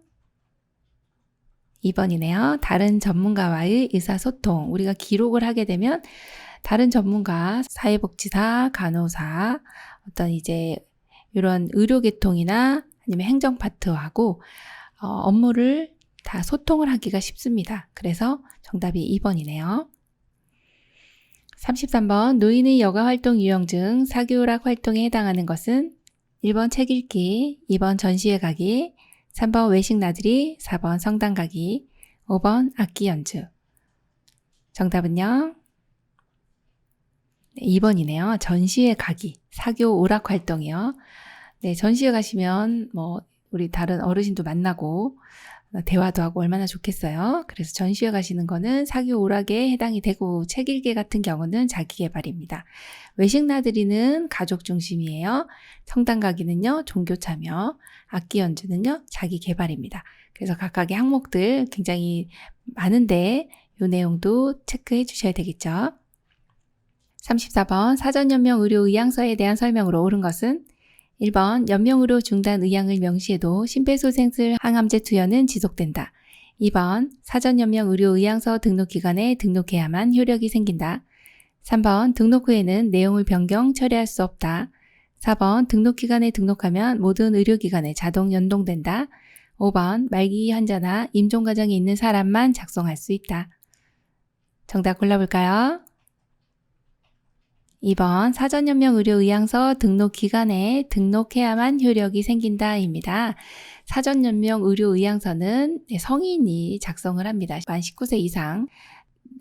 2번이네요. 다른 전문가와의 의사소통. 우리가 기록을 하게 되면 다른 전문가, 사회복지사, 간호사, 어떤 이제 이런 의료계통이나 아니면 행정 파트하고 업무를 다 소통을 하기가 쉽습니다. 그래서 정답이 2번이네요. 33번, 노인의 여가활동 유형 중 사교오락 활동에 해당하는 것은 1번 책 읽기, 2번 전시회 가기, 3번 외식 나들이, 4번 성당 가기, 5번 악기 연주. 정답은요? 2번이네요. 전시회 가기, 사교 오락 활동이요. 네, 전시회 가시면 뭐 우리 다른 어르신도 만나고 대화도 하고 얼마나 좋겠어요. 그래서 전시회 가시는 거는 사교 오락에 해당이 되고, 책 읽기 같은 경우는 자기 개발입니다. 외식 나들이는 가족 중심이에요. 성당 가기는요, 종교 참여, 악기 연주는요, 자기 개발입니다. 그래서 각각의 항목들 굉장히 많은데 이 내용도 체크해 주셔야 되겠죠. 34번, 사전연명 의료 의향서에 대한 설명으로 옳은 것은 1번 연명의료 중단 의향을 명시해도 심폐소생술 항암제 투여는 지속된다. 2번 사전연명 의료 의향서 등록기간에 등록해야만 효력이 생긴다. 3번 등록 후에는 내용을 변경 처리할 수 없다. 4번 등록기간에 등록하면 모든 의료기관에 자동 연동된다. 5번 말기 환자나 임종과정이 있는 사람만 작성할 수 있다. 정답 골라볼까요? 2번 사전연명 의료의향서 등록기간에 등록해야만 효력이 생긴다입니다. 사전연명 의료의향서는 성인이 작성을 합니다. 만 19세 이상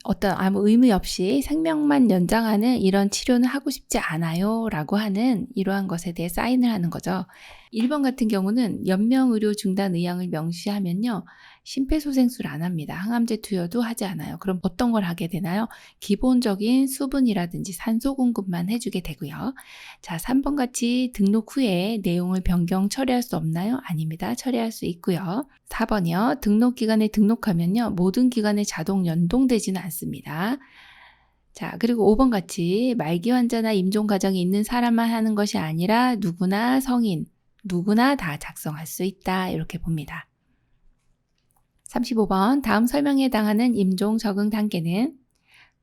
어떤 아무 의무 없이 생명만 연장하는 이런 치료는 하고 싶지 않아요 라고 하는 이러한 것에 대해 사인을 하는 거죠. 1번 같은 경우는 연명의료 중단 의향을 명시하면요, 심폐소생술 안 합니다. 항암제 투여도 하지 않아요. 그럼 어떤 걸 하게 되나요? 기본적인 수분이라든지 산소 공급만 해주게 되고요. 자, 3번 같이 등록 후에 내용을 변경 처리할 수 없나요? 아닙니다. 처리할 수 있고요. 4번이요. 등록기간에 등록하면요, 모든 기관에 자동 연동되지는 않습니다. 자, 그리고 5번 같이 말기 환자나 임종 과정이 있는 사람만 하는 것이 아니라 누구나 성인, 누구나 다 작성할 수 있다. 이렇게 봅니다. 35번 다음 설명에 해당하는 임종 적응 단계는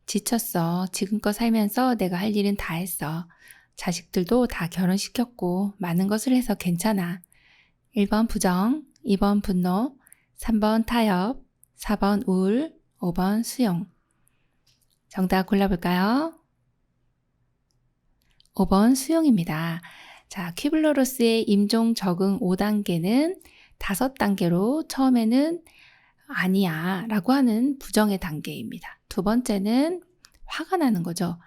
지쳤어. 지금껏 살면서 내가 할 일은 다 했어. 자식들도 다 결혼시켰고 많은 것을 해서 괜찮아. 1번 부정, 2번 분노, 3번 타협, 4번 우울, 5번 수용. 정답 골라볼까요? 5번 수용입니다. 자, 퀴블러로스의 임종 적응 5단계는 5단계로 처음에는 아니야 라고 하는 부정의 단계입니다. 두 번째는 화가 나는 거죠.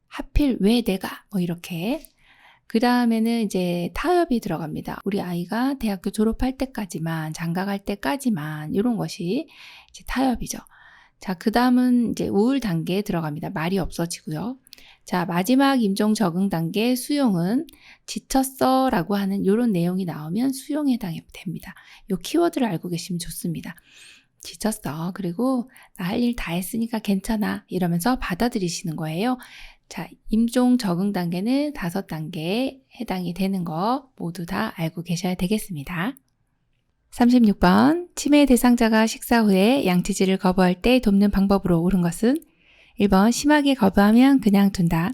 하필 왜 내가 이렇게. 그 다음에는 이제 타협이 들어갑니다. 우리 아이가 대학교 졸업할 때까지만, 장가갈 때까지만, 이런 것이 이제 타협이죠. 자, 그 다음은 이제 우울 단계에 들어갑니다. 말이 없어지고요. 자, 마지막 임종 적응 단계 수용은 지쳤어 라고 하는 이런 내용이 나오면 수용에 해당이 됩니다. 이 키워드를 알고 계시면 좋습니다. 지쳤어. 그리고 나 할 일 다 했으니까 괜찮아. 이러면서 받아들이시는 거예요. 자, 임종 적응 단계는 5단계에 해당이 되는 거 모두 다 알고 계셔야 되겠습니다. 36번 치매 대상자가 식사 후에 양치질을 거부할 때 돕는 방법으로 옳은 것은 1번 심하게 거부하면 그냥 둔다.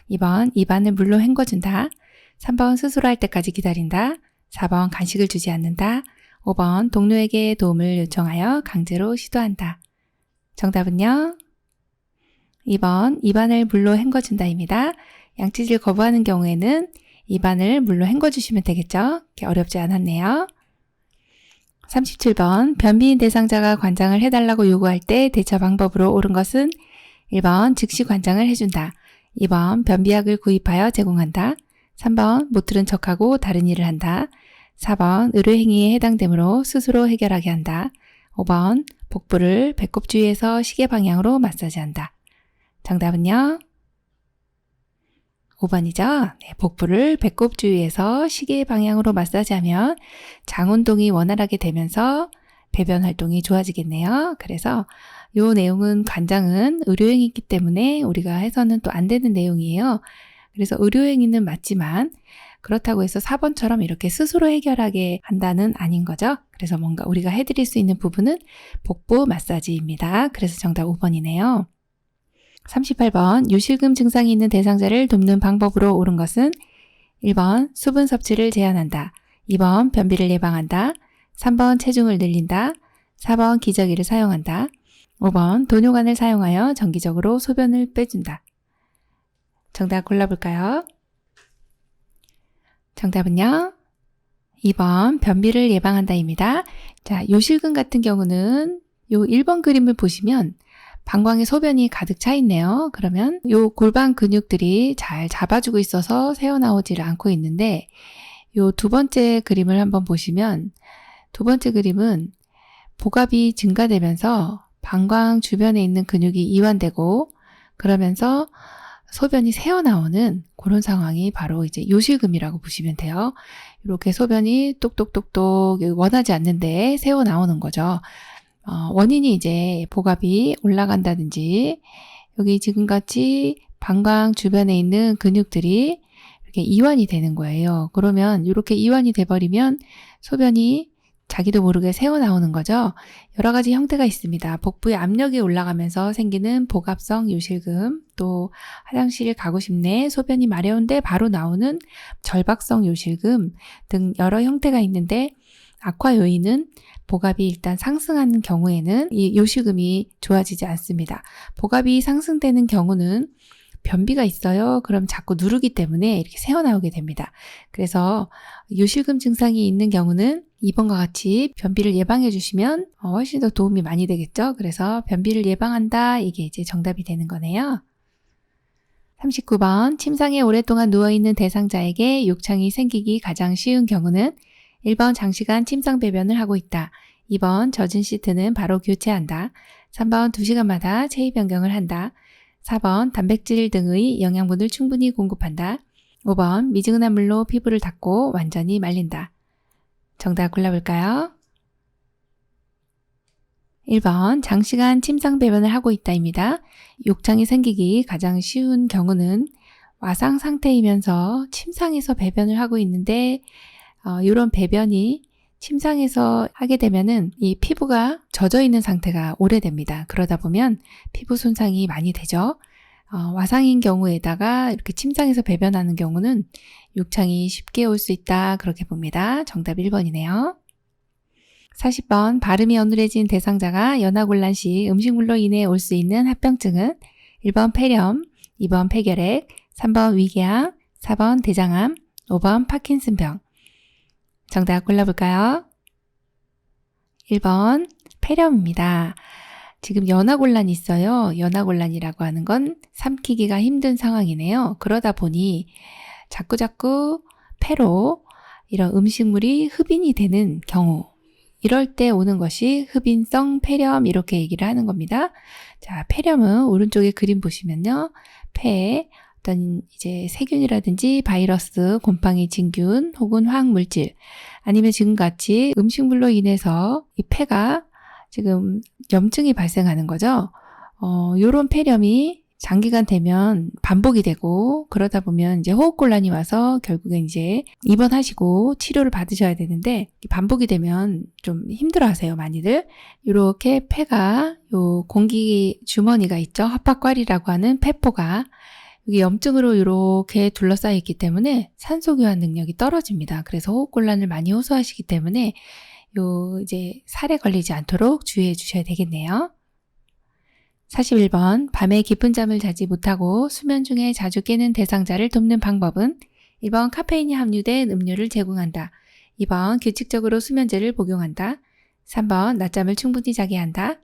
2번 입안을 물로 헹궈준다. 3번 스스로 할 때까지 기다린다. 4번 간식을 주지 않는다. 5번 동료에게 도움을 요청하여 강제로 시도한다. 정답은요? 2번 입안을 물로 헹궈준다입니다. 양치질 거부하는 경우에는 입안을 물로 헹궈주시면 되겠죠? 어렵지 않았네요. 37번 변비인 대상자가 관장을 해달라고 요구할 때 대처 방법으로 옳은 것은 1번 즉시 관장을 해준다. 2번 변비약을 구입하여 제공한다. 3번 못 들은 척하고 다른 일을 한다. 4번 의료행위에 해당되므로 스스로 해결하게 한다. 5번 복부를 배꼽 주위에서 시계 방향으로 마사지한다. 정답은요? 5번이죠? 네, 복부를 배꼽 주위에서 시계 방향으로 마사지하면 장 운동이 원활하게 되면서 배변 활동이 좋아지겠네요. 그래서 이 내용은 관장은 의료행위이기 때문에 우리가 해서는 또 안 되는 내용이에요. 그래서 의료행위는 맞지만 그렇다고 해서 4번처럼 이렇게 스스로 해결하게 한다는 아닌 거죠. 그래서 뭔가 우리가 해드릴 수 있는 부분은 복부 마사지입니다. 그래서 정답 5번이네요. 38번 유실금 증상이 있는 대상자를 돕는 방법으로 옳은 것은 1번 수분 섭취를 제한한다. 2번 변비를 예방한다. 3번 체중을 늘린다. 4번 기저귀를 사용한다. 5번 도뇨관을 사용하여 정기적으로 소변을 빼준다. 정답 골라볼까요? 정답은요? 2번 변비를 예방한다입니다. 자, 요실금 같은 경우는 요 1번 그림을 보시면 방광에 소변이 가득 차 있네요. 그러면 요 골반 근육들이 잘 잡아주고 있어서 새어나오지를 않고 있는데 요 두 번째 그림을 한번 보시면 두 번째 그림은 복압이 증가되면서 방광 주변에 있는 근육이 이완되고 그러면서 소변이 새어나오는 그런 상황이 바로 이제 요실금이라고 보시면 돼요. 이렇게 소변이 똑똑똑똑 원하지 않는데 새어나오는 거죠. 원인이 이제 복압이 올라간다든지 여기 지금같이 방광 주변에 있는 근육들이 이렇게 이완이 되는 거예요. 그러면 이렇게 이완이 돼버리면 소변이 자기도 모르게 새어나오는 거죠. 여러 가지 형태가 있습니다. 복부에 압력이 올라가면서 생기는 복압성 요실금, 또 화장실 가고 싶네, 소변이 마려운데 바로 나오는 절박성 요실금 등 여러 형태가 있는데 악화 요인은 복압이 일단 상승하는 경우에는 이 요실금이 좋아지지 않습니다. 복압이 상승되는 경우는 변비가 있어요. 그럼 자꾸 누르기 때문에 이렇게 새어나오게 됩니다. 그래서 요실금 증상이 있는 경우는 2번과 같이 변비를 예방해 주시면 훨씬 더 도움이 많이 되겠죠. 그래서 변비를 예방한다. 이게 이제 정답이 되는 거네요. 39번 침상에 오랫동안 누워있는 대상자에게 욕창이 생기기 가장 쉬운 경우는 1번 장시간 침상 배변을 하고 있다. 2번 젖은 시트는 바로 교체한다. 3번 2시간마다 체위 변경을 한다. 4번 단백질 등의 영양분을 충분히 공급한다. 5번 미지근한 물로 피부를 닦고 완전히 말린다. 정답 골라볼까요? 1번 장시간 침상 배변을 하고 있다입니다. 욕창이 생기기 가장 쉬운 경우는 와상 상태이면서 침상에서 배변을 하고 있는데 이런 배변이 침상에서 하게 되면은 이 피부가 젖어 있는 상태가 오래됩니다. 그러다 보면 피부 손상이 많이 되죠. 와상인 경우에다가 이렇게 침상에서 배변하는 경우는 욕창이 쉽게 올 수 있다. 그렇게 봅니다. 정답 1번이네요. 40번 발음이 어눌해진 대상자가 연하곤란 시 음식물로 인해 올 수 있는 합병증은 1번 폐렴, 2번 폐결핵, 3번 위궤양, 4번 대장암, 5번 파킨슨병. 정답 골라볼까요? 1번 폐렴입니다. 지금 연하곤란이 있어요. 연하곤란이라고 하는 건 삼키기가 힘든 상황이네요. 그러다 보니 자꾸자꾸 폐로 이런 음식물이 흡인이 되는 경우, 이럴 때 오는 것이 흡인성 폐렴 이렇게 얘기를 하는 겁니다. 자, 폐렴은 오른쪽에 그림 보시면요. 폐에 어떤 이제 세균이라든지 바이러스, 곰팡이, 진균 혹은 화학물질 아니면 지금같이 음식물로 인해서 이 폐가 지금 염증이 발생하는 거죠. 요런 폐렴이 장기간 되면 반복이 되고 그러다 보면 이제 호흡곤란이 와서 결국엔 이제 입원하시고 치료를 받으셔야 되는데 반복이 되면 좀 힘들어하세요, 많이들. 이렇게 폐가 요 공기 주머니가 있죠. 합박관이라고 하는 폐포가 여기 염증으로 이렇게 둘러싸여 있기 때문에 산소 교환 능력이 떨어집니다. 그래서 호흡곤란을 많이 호소하시기 때문에 요 이제 살에 걸리지 않도록 주의해 주셔야 되겠네요. 41번 밤에 깊은 잠을 자지 못하고 수면 중에 자주 깨는 대상자를 돕는 방법은 1번 카페인이 함유된 음료를 제공한다. 2번 규칙적으로 수면제를 복용한다. 3번 낮잠을 충분히 자게 한다.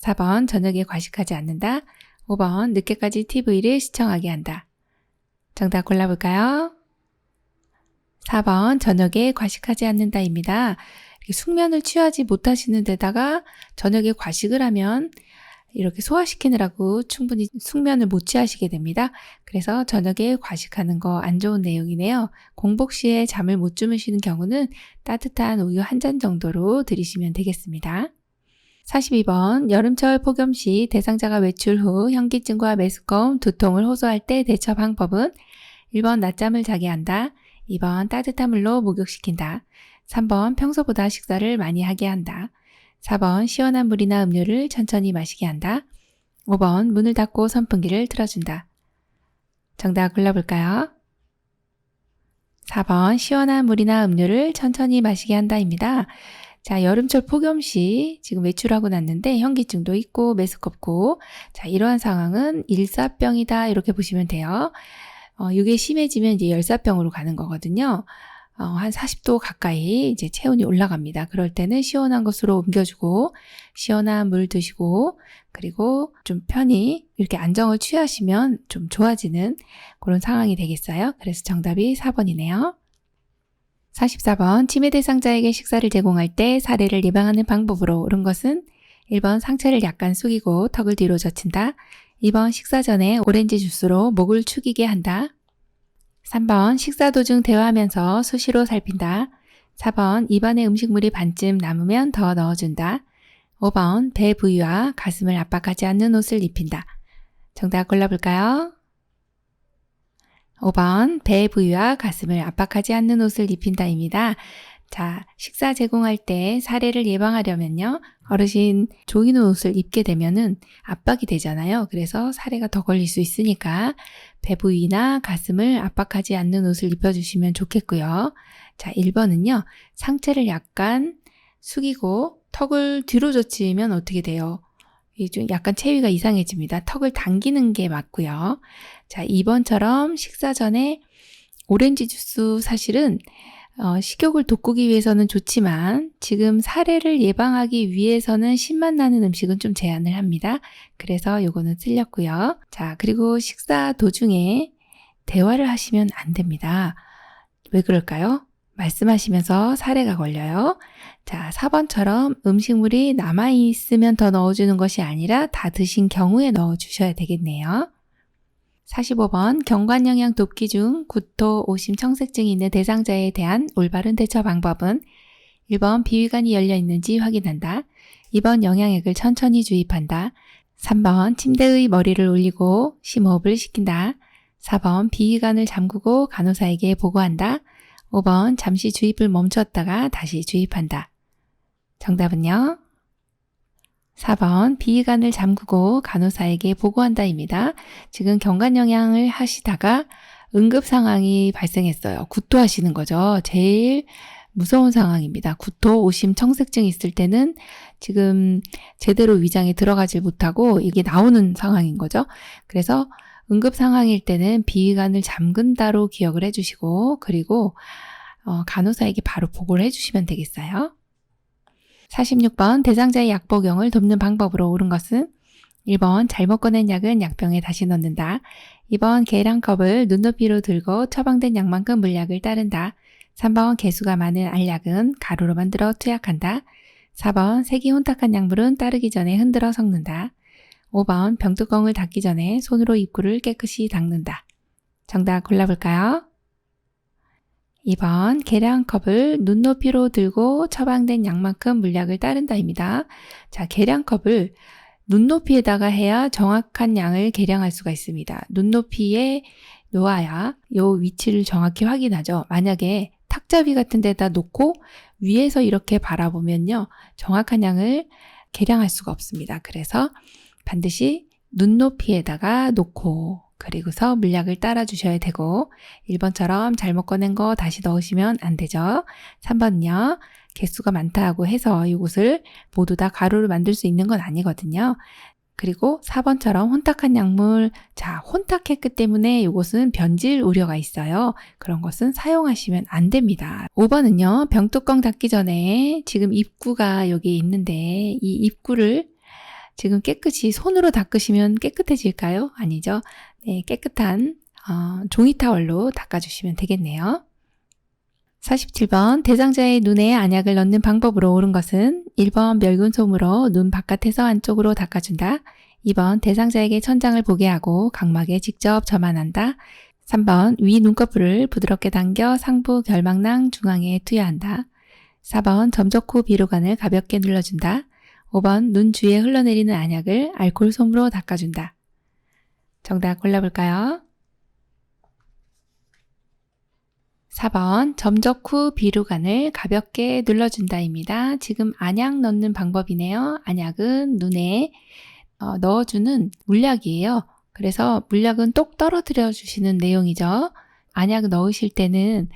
4번 저녁에 과식하지 않는다. 5번 늦게까지 TV를 시청하게 한다. 정답 골라볼까요? 4번 저녁에 과식하지 않는다입니다. 숙면을 취하지 못하시는 데다가 저녁에 과식을 하면 이렇게 소화시키느라고 충분히 숙면을 못 취하시게 됩니다. 그래서 저녁에 과식하는 거 안 좋은 내용이네요. 공복 시에 잠을 못 주무시는 경우는 따뜻한 우유 한 잔 정도로 드시면 되겠습니다. 42번 여름철 폭염 시 대상자가 외출 후 현기증과 메스꺼움, 두통을 호소할 때 대처 방법은 1번 낮잠을 자게 한다. 2번 따뜻한 물로 목욕시킨다. 3번 평소보다 식사를 많이 하게 한다. 4번 시원한 물이나 음료를 천천히 마시게 한다. 5번 문을 닫고 선풍기를 틀어준다. 정답 골라볼까요? 4번 시원한 물이나 음료를 천천히 마시게 한다입니다. 자, 여름철 폭염 시 지금 외출하고 났는데 현기증도 있고 메스껍고 자, 이러한 상황은 일사병이다 이렇게 보시면 돼요. 이게 심해지면 이제 열사병으로 가는 거거든요. 한 40도 가까이 이제 체온이 올라갑니다. 그럴 때는 시원한 것으로 옮겨주고 시원한 물 드시고 그리고 좀 편히 이렇게 안정을 취하시면 좀 좋아지는 그런 상황이 되겠어요. 그래서 정답이 4번이네요. 44번 치매 대상자에게 식사를 제공할 때 사례를 예방하는 방법으로 옳은 것은 1번 상체를 약간 숙이고 턱을 뒤로 젖힌다. 2번 식사 전에 오렌지 주스로 목을 축이게 한다. 3번 식사 도중 대화하면서 수시로 살핀다. 4번 입안에 음식물이 반쯤 남으면 더 넣어준다. 5번 배 부위와 가슴을 압박하지 않는 옷을 입힌다. 정답 골라볼까요? 5번 배 부위와 가슴을 압박하지 않는 옷을 입힌다입니다. 자, 식사 제공할 때 사례를 예방하려면요. 어르신 조이는 옷을 입게 되면은 압박이 되잖아요. 그래서 사례가 더 걸릴 수 있으니까 배 부위나 가슴을 압박하지 않는 옷을 입혀주시면 좋겠고요. 자, 1번은요. 상체를 약간 숙이고 턱을 뒤로 젖히면 어떻게 돼요? 좀 약간 체위가 이상해집니다. 턱을 당기는 게 맞고요. 자, 2번처럼 식사 전에 오렌지 주스 사실은 식욕을 돋구기 위해서는 좋지만 지금 사례를 예방하기 위해서는 신맛 나는 음식은 좀 제한을 합니다. 그래서 요거는 틀렸고요. 자, 그리고 식사 도중에 대화를 하시면 안 됩니다. 왜 그럴까요? 말씀하시면서 사례가 걸려요. 자, 4번처럼 음식물이 남아있으면 더 넣어주는 것이 아니라 다 드신 경우에 넣어주셔야 되겠네요. 45번 경관영양 돕기 중 구토, 오심, 청색증이 있는 대상자에 대한 올바른 대처 방법은 1번 비위관이 열려 있는지 확인한다. 2번 영양액을 천천히 주입한다. 3번 침대의 머리를 올리고 심호흡을 시킨다. 4번 비위관을 잠그고 간호사에게 보고한다. 5번 잠시 주입을 멈췄다가 다시 주입한다. 정답은요? 4번 비위관을 잠그고 간호사에게 보고한다입니다. 지금 경관영양을 하시다가 응급 상황이 발생했어요. 구토하시는 거죠. 제일 무서운 상황입니다. 구토, 오심, 청색증이 있을 때는 지금 제대로 위장에 들어가질 못하고 이게 나오는 상황인 거죠. 그래서 응급 상황일 때는 비위관을 잠근다로 기억을 해주시고 그리고 간호사에게 바로 보고를 해주시면 되겠어요. 46번 대상자의 약 복용을 돕는 방법으로 옳은 것은 1번 잘못 꺼낸 약은 약병에 다시 넣는다. 2번 계량컵을 눈높이로 들고 처방된 약만큼 물약을 따른다. 3번 개수가 많은 알약은 가루로 만들어 투약한다. 4번 색이 혼탁한 약물은 따르기 전에 흔들어 섞는다. 5번 병뚜껑을 닫기 전에 손으로 입구를 깨끗이 닦는다. 정답 골라볼까요? 2번 계량컵을 눈높이로 들고 처방된 약만큼 물약을 따른다입니다. 자, 계량컵을 눈높이에다가 해야 정확한 양을 계량할 수가 있습니다. 눈높이에 놓아야 이 위치를 정확히 확인하죠. 만약에 탁자위 같은 데다 놓고 위에서 이렇게 바라보면요. 정확한 양을 계량할 수가 없습니다. 그래서 반드시 눈높이에다가 놓고 그리고서 물약을 따라 주셔야 되고 1번처럼 잘못 꺼낸 거 다시 넣으시면 안 되죠. 3번은요. 개수가 많다고 해서 이곳을 모두 다 가루를 만들 수 있는 건 아니거든요. 그리고 4번처럼 혼탁한 약물, 자, 혼탁했기 때문에 이곳은 변질 우려가 있어요. 그런 것은 사용하시면 안 됩니다. 5번은요. 병뚜껑 닫기 전에 지금 입구가 여기 있는데 이 입구를 지금 깨끗이 손으로 닦으시면 깨끗해질까요? 아니죠. 네, 깨끗한 종이 타월로 닦아주시면 되겠네요. 47번 대상자의 눈에 안약을 넣는 방법으로 옳은 것은 1번 멸균솜으로 눈 바깥에서 안쪽으로 닦아준다. 2번 대상자에게 천장을 보게 하고 각막에 직접 점안한다. 3번 위 눈꺼풀을 부드럽게 당겨 상부 결막낭 중앙에 투여한다. 4번 점적 후 비루관을 가볍게 눌러준다. 5번 눈 주위에 흘러내리는 안약을 알코올 솜으로 닦아준다. 정답 골라볼까요? 4번 점적 후 비루관을 가볍게 눌러준다입니다. 지금 안약 넣는 방법이네요. 안약은 눈에 넣어주는 물약이에요. 그래서 물약은 똑 떨어뜨려 주시는 내용이죠. 안약 넣으실 때는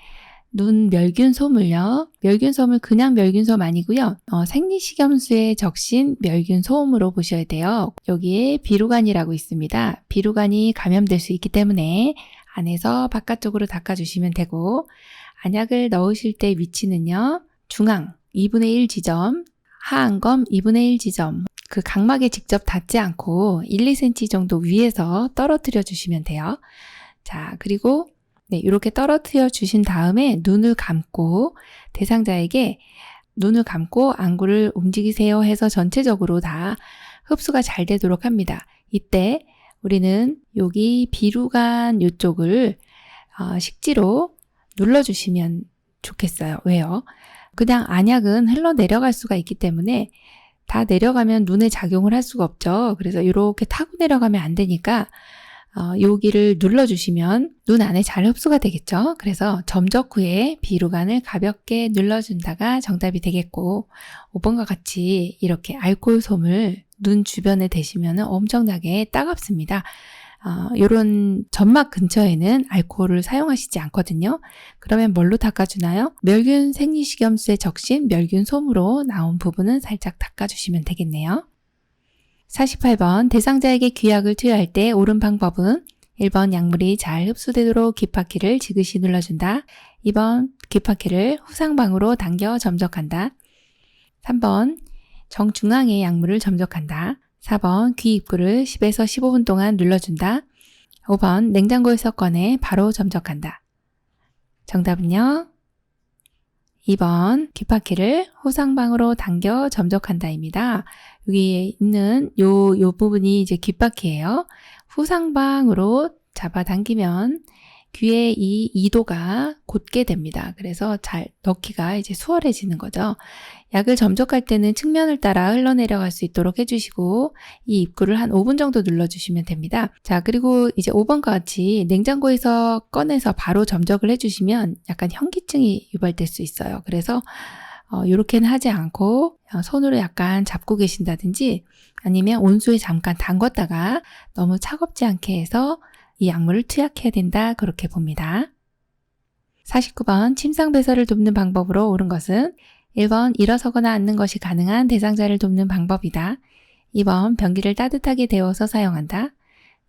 눈 멸균솜을요. 멸균솜을 그냥 멸균솜 아니고요. 생리식염수에 적신 멸균솜으로 보셔야 돼요. 여기에 비루관이라고 있습니다. 비루관이 감염될 수 있기 때문에 안에서 바깥쪽으로 닦아주시면 되고 안약을 넣으실 때 위치는요. 중앙 2분의 1 지점, 하안검 2분의 1 지점 그 각막에 직접 닿지 않고 1, 2cm 정도 위에서 떨어뜨려 주시면 돼요. 자, 그리고 네, 이렇게 떨어뜨려 주신 다음에 눈을 감고 대상자에게 눈을 감고 안구를 움직이세요 해서 전체적으로 다 흡수가 잘 되도록 합니다. 이때 우리는 여기 비루관 이쪽을 식지로 눌러주시면 좋겠어요. 왜요? 그냥 안약은 흘러내려갈 수가 있기 때문에 다 내려가면 눈에 작용을 할 수가 없죠. 그래서 이렇게 타고 내려가면 안 되니까 여기를 눌러주시면 눈 안에 잘 흡수가 되겠죠. 그래서 점적 후에 비루간을 가볍게 눌러준다가 정답이 되겠고 5번과 같이 이렇게 알코올 솜을 눈 주변에 대시면 엄청나게 따갑습니다. 이런 점막 근처에는 알코올을 사용하시지 않거든요. 그러면 뭘로 닦아주나요? 멸균 생리식염수에 적신 멸균 솜으로 나온 부분은 살짝 닦아주시면 되겠네요. 48번 대상자에게 귀약을 투여할 때 옳은 방법은 1번 약물이 잘 흡수되도록 귓바퀴를 지그시 눌러준다. 2번 귓바퀴를 후상방으로 당겨 점적한다. 3번 정중앙에 약물을 점적한다. 4번 귀 입구를 10에서 15분 동안 눌러준다. 5번 냉장고에서 꺼내 바로 점적한다. 정답은요? 2번 귓바퀴를 후상방으로 당겨 점적한다입니다. 여기 있는 요 부분이 이제 귓바퀴예요. 후상방으로 잡아당기면 귀의 이 이도가 곧게 됩니다. 그래서 잘 넣기가 이제 수월해지는 거죠. 약을 점적할 때는 측면을 따라 흘러내려갈 수 있도록 해주시고 이 입구를 한 5분 정도 눌러주시면 됩니다. 자, 그리고 이제 5번과 같이 냉장고에서 꺼내서 바로 점적을 해주시면 약간 현기증이 유발될 수 있어요. 그래서 이렇게는 하지 않고 손으로 약간 잡고 계신다든지 아니면 온수에 잠깐 담궜다가 너무 차갑지 않게 해서 이 약물을 투약해야 된다 그렇게 봅니다. 49번 침상배설을 돕는 방법으로 옳은 것은 1번 일어서거나 앉는 것이 가능한 대상자를 돕는 방법이다. 2번 변기를 따뜻하게 데워서 사용한다.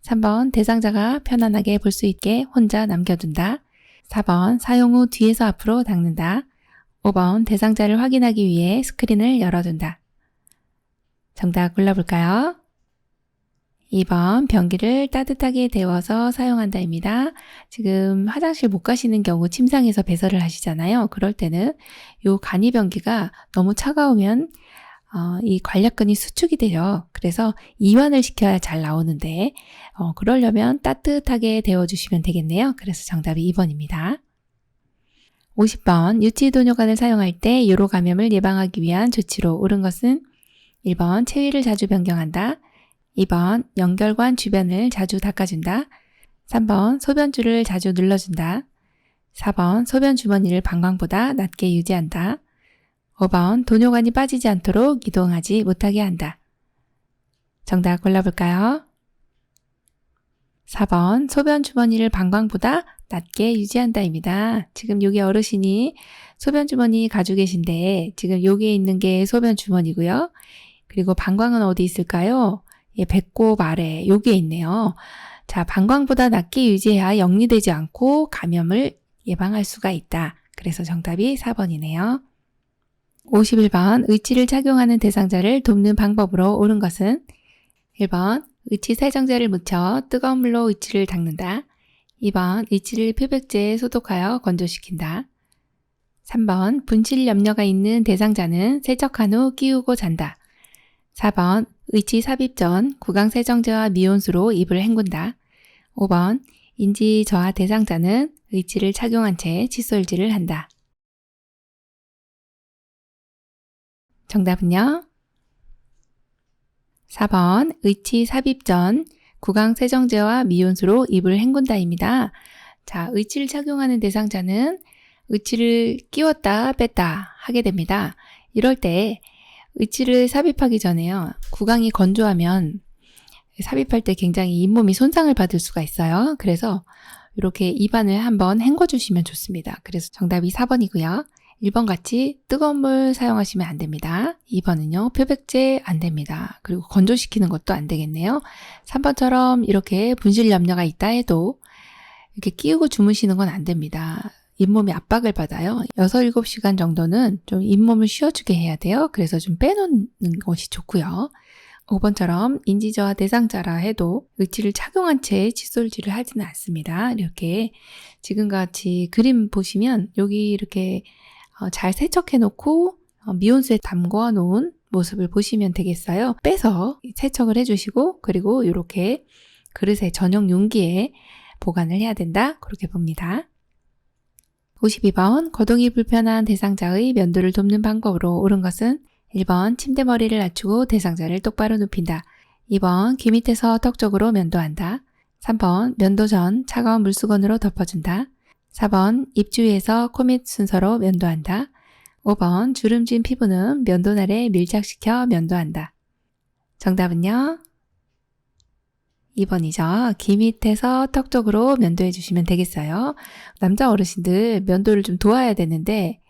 3번 대상자가 편안하게 볼 수 있게 혼자 남겨둔다. 4번 사용 후 뒤에서 앞으로 닦는다. 5번 대상자를 확인하기 위해 스크린을 열어둔다. 정답 골라볼까요? 2번 변기를 따뜻하게 데워서 사용한다입니다. 지금 화장실 못 가시는 경우 침상에서 배설을 하시잖아요. 그럴 때는 요 간이변기가 너무 차가우면 이 관략근이 수축이 돼요. 그래서 이완을 시켜야 잘 나오는데 그러려면 따뜻하게 데워주시면 되겠네요. 그래서 정답이 2번입니다. 50번 유치도뇨관을 사용할 때 요로 감염을 예방하기 위한 조치로 옳은 것은 1번 체위를 자주 변경한다. 2번 연결관 주변을 자주 닦아준다. 3번 소변줄을 자주 눌러준다. 4번 소변 주머니를 방광보다 낮게 유지한다. 5번 도뇨관이 빠지지 않도록 이동하지 못하게 한다. 정답 골라볼까요? 4번 소변 주머니를 방광보다 낮게 유지한다입니다. 지금 여기 어르신이 소변 주머니 가지고 계신데 지금 여기에 있는 게 소변 주머니고요. 그리고 방광은 어디 있을까요? 예, 배꼽 아래 여기에 있네요. 자, 방광보다 낮게 유지해야 역리되지 않고 감염을 예방할 수가 있다. 그래서 정답이 4번이네요. 51번 의치를 착용하는 대상자를 돕는 방법으로 옳은 것은 1번 의치 세정제를 묻혀 뜨거운 물로 의치를 닦는다. 2번 의치를 표백제에 소독하여 건조시킨다. 3번 분칠 염려가 있는 대상자는 세척한 후 끼우고 잔다. 4번 의치 삽입 전 구강세정제와 미온수로 입을 헹군다. 5번 인지 저하 대상자는 의치를 착용한 채 칫솔질을 한다. 정답은요? 4번 의치 삽입 전 구강세정제와 미온수로 입을 헹군다입니다. 자, 의치를 착용하는 대상자는 의치를 끼웠다 뺐다 하게 됩니다. 이럴 때 의치를 삽입하기 전에요. 구강이 건조하면 삽입할 때 굉장히 잇몸이 손상을 받을 수가 있어요. 그래서 이렇게 입안을 한번 헹궈주시면 좋습니다. 그래서 정답이 4번이고요. 1번 같이 뜨거운 물 사용하시면 안 됩니다. 2번은요. 표백제 안 됩니다. 그리고 건조시키는 것도 안 되겠네요. 3번처럼 이렇게 분실 염려가 있다 해도 이렇게 끼우고 주무시는 건 안 됩니다. 잇몸이 압박을 받아요. 6, 7시간 정도는 좀 잇몸을 쉬어주게 해야 돼요. 그래서 좀 빼놓는 것이 좋고요. 5번처럼 인지저하 대상자라 해도 의치를 착용한 채 칫솔질을 하지는 않습니다. 이렇게 지금같이 그림 보시면 여기 이렇게 잘 세척해 놓고 미온수에 담궈 놓은 모습을 보시면 되겠어요. 빼서 세척을 해주시고 그리고 이렇게 그릇에 전용 용기에 보관을 해야 된다. 그렇게 봅니다. 52번 거동이 불편한 대상자의 면도를 돕는 방법으로 옳은 것은 1번 침대 머리를 낮추고 대상자를 똑바로 눕힌다. 2번 귀 밑에서 턱 쪽으로 면도한다. 3번 면도 전 차가운 물수건으로 덮어준다. 4번 입주위에서 코밑 순서로 면도한다. 5번 주름진 피부는 면도날에 밀착시켜 면도한다. 정답은요? 2번이죠. 귀 밑에서 턱 쪽으로 면도해 주시면 되겠어요. 남자 어르신들 면도를 좀 도와야 되는데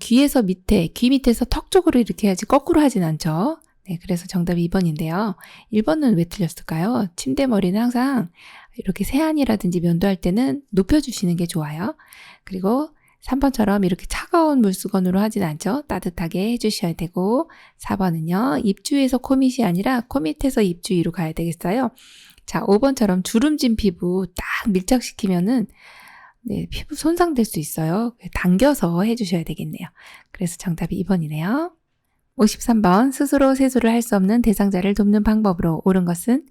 귀에서 밑에, 귀 밑에서 턱 쪽으로 이렇게 해야지 거꾸로 하진 않죠. 네, 그래서 정답이 2번인데요. 1번은 왜 틀렸을까요? 침대머리는 항상 이렇게 세안이라든지 면도할 때는 높여주시는 게 좋아요. 그리고 3번처럼 이렇게 차가운 물수건으로 하진 않죠. 따뜻하게 해주셔야 되고 4번은요. 입주위에서 코밑이 아니라 코밑에서 입주위로 가야 되겠어요. 자, 5번처럼 주름진 피부 딱 밀착시키면은 네, 피부 손상될 수 있어요. 당겨서 해주셔야 되겠네요. 그래서 정답이 2번이네요. 53번 스스로 세수를 할 수 없는 대상자를 돕는 방법으로 옳은 것은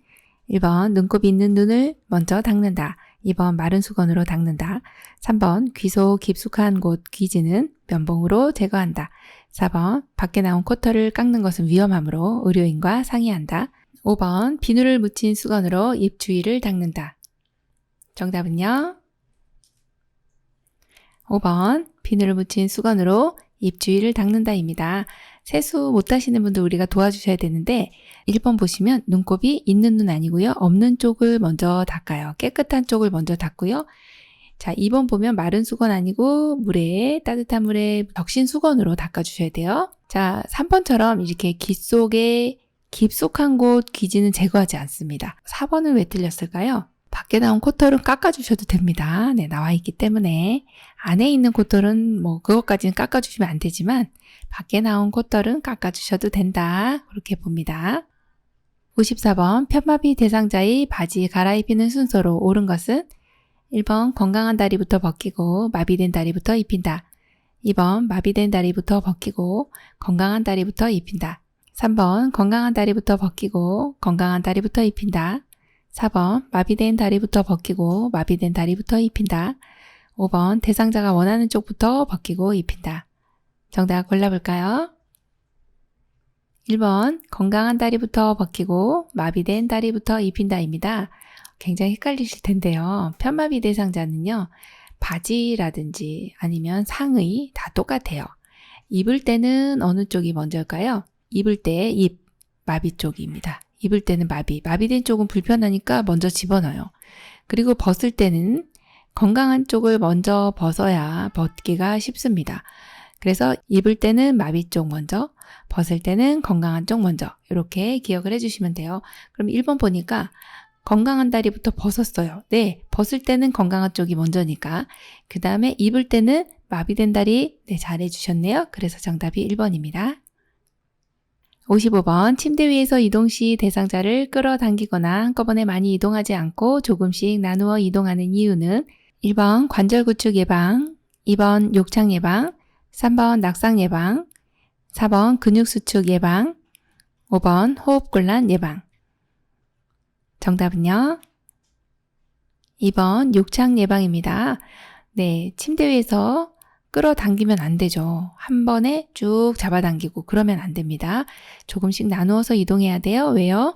1번 눈곱이 있는 눈을 먼저 닦는다. 2번 마른 수건으로 닦는다. 3번 귀 속 깊숙한 곳 귀지는 면봉으로 제거한다. 4번 밖에 나온 코털을 깎는 것은 위험하므로 의료인과 상의한다. 5번 비누를 묻힌 수건으로 입 주위를 닦는다. 정답은요? 5번 비누를 묻힌 수건으로 입 주위를 닦는다입니다. 세수 못하시는 분들 우리가 도와주셔야 되는데 1번 보시면 눈곱이 있는 눈 아니고요. 없는 쪽을 먼저 닦아요. 깨끗한 쪽을 먼저 닦고요. 자, 2번 보면 마른 수건 아니고 물에 따뜻한 물에 적신 수건으로 닦아주셔야 돼요. 자, 3번처럼 이렇게 귀 속에 깊숙한 곳 귀지는 제거하지 않습니다. 4번은 왜 틀렸을까요? 밖에 나온 코털은 깎아주셔도 됩니다. 네, 나와 있기 때문에 안에 있는 코털은 그것까지는 깎아주시면 안 되지만 밖에 나온 코털은 깎아주셔도 된다. 그렇게 봅니다. 54번 편마비 대상자의 바지 갈아입히는 순서로 옳은 것은 1번 건강한 다리부터 벗기고 마비된 다리부터 입힌다. 2번 마비된 다리부터 벗기고 건강한 다리부터 입힌다. 3번 건강한 다리부터 벗기고 건강한 다리부터 입힌다. 4번 마비된 다리부터 벗기고 마비된 다리부터 입힌다. 5번 대상자가 원하는 쪽부터 벗기고 입힌다. 정답 골라볼까요? 1번 건강한 다리부터 벗기고 마비된 다리부터 입힌다입니다. 굉장히 헷갈리실 텐데요. 편마비 대상자는요. 바지라든지 아니면 상의 다 똑같아요. 입을 때는 어느 쪽이 먼저일까요? 입을 때 입, 마비 쪽입니다. 입을 때는 마비된 쪽은 불편하니까 먼저 집어넣어요. 그리고 벗을 때는 건강한 쪽을 먼저 벗어야 벗기가 쉽습니다. 그래서 입을 때는 마비 쪽 먼저, 벗을 때는 건강한 쪽 먼저 이렇게 기억을 해주시면 돼요. 그럼 1번 보니까 건강한 다리부터 벗었어요. 네, 벗을 때는 건강한 쪽이 먼저니까. 그 다음에 입을 때는 마비된 다리, 네, 잘 해주셨네요. 그래서 정답이 1번입니다. 55번 침대 위에서 이동 시 대상자를 끌어당기거나 한꺼번에 많이 이동하지 않고 조금씩 나누어 이동하는 이유는 1번 관절 구축 예방, 2번 욕창 예방, 3번 낙상 예방, 4번 근육 수축 예방, 5번 호흡곤란 예방. 정답은요? 2번 욕창 예방입니다. 네, 침대 위에서 끌어당기면 안 되죠. 한 번에 쭉 잡아당기고 그러면 안 됩니다. 조금씩 나누어서 이동해야 돼요. 왜요?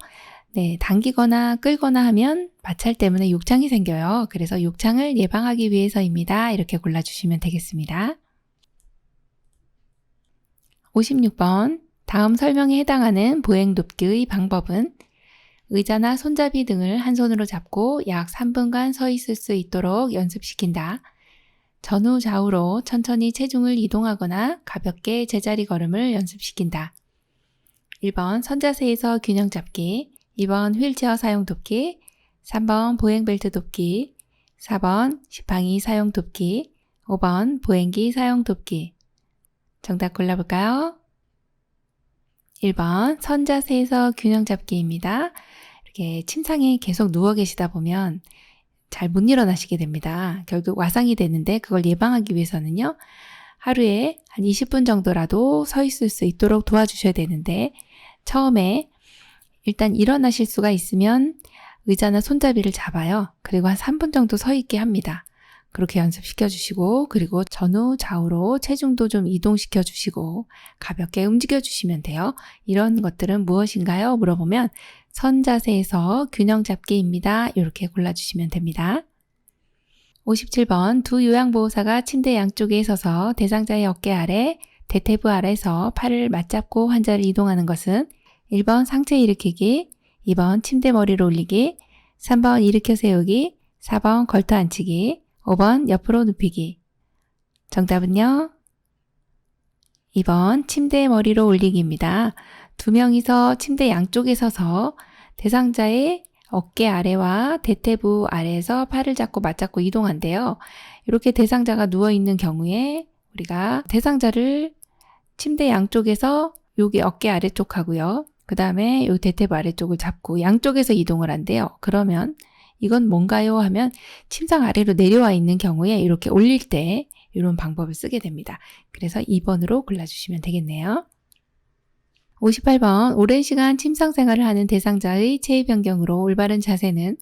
네, 당기거나 끌거나 하면 마찰 때문에 욕창이 생겨요. 그래서 욕창을 예방하기 위해서입니다. 이렇게 골라주시면 되겠습니다. 56번 다음 설명에 해당하는 보행 돕기의 방법은 의자나 손잡이 등을 한 손으로 잡고 약 3분간 서 있을 수 있도록 연습시킨다. 전후 좌우로 천천히 체중을 이동하거나 가볍게 제자리 걸음을 연습시킨다. 1번 선자세에서 균형 잡기, 2번 휠체어 사용 돕기, 3번 보행벨트 돕기, 4번 지팡이 사용 돕기, 5번 보행기 사용 돕기. 정답 골라볼까요? 1번 선자세에서 균형 잡기입니다. 이렇게 침상에 계속 누워 계시다 보면 잘 못 일어나시게 됩니다. 결국 와상이 되는데 그걸 예방하기 위해서는요. 하루에 한 20분 정도라도 서 있을 수 있도록 도와주셔야 되는데 처음에 일단 일어나실 수가 있으면 의자나 손잡이를 잡아요. 그리고 한 3분 정도 서 있게 합니다. 그렇게 연습시켜 주시고 그리고 전후 좌우로 체중도 좀 이동시켜 주시고 가볍게 움직여 주시면 돼요. 이런 것들은 무엇인가요? 물어보면 선 자세에서 균형 잡기입니다. 이렇게 골라주시면 됩니다. 57번 두 요양보호사가 침대 양쪽에 서서 대상자의 어깨 아래, 대퇴부 아래에서 팔을 맞잡고 환자를 이동하는 것은 1번 상체 일으키기, 2번 침대 머리로 올리기, 3번 일으켜 세우기, 4번 걸터 앉히기, 5번 옆으로 눕히기. 정답은요? 2번 침대 머리로 올리기입니다. 두 명이서 침대 양쪽에 서서 대상자의 어깨 아래와 대퇴부 아래에서 팔을 잡고 맞잡고 이동한대요. 이렇게 대상자가 누워있는 경우에 우리가 대상자를 침대 양쪽에서 여기 어깨 아래쪽하고요. 그 다음에 이 대퇴부 아래쪽을 잡고 양쪽에서 이동을 한대요. 그러면 이건 뭔가요? 하면 침상 아래로 내려와 있는 경우에 이렇게 올릴 때 이런 방법을 쓰게 됩니다. 그래서 2번으로 골라주시면 되겠네요. 58번 오랜 시간 침상 생활을 하는 대상자의 체위 변경으로 올바른 자세는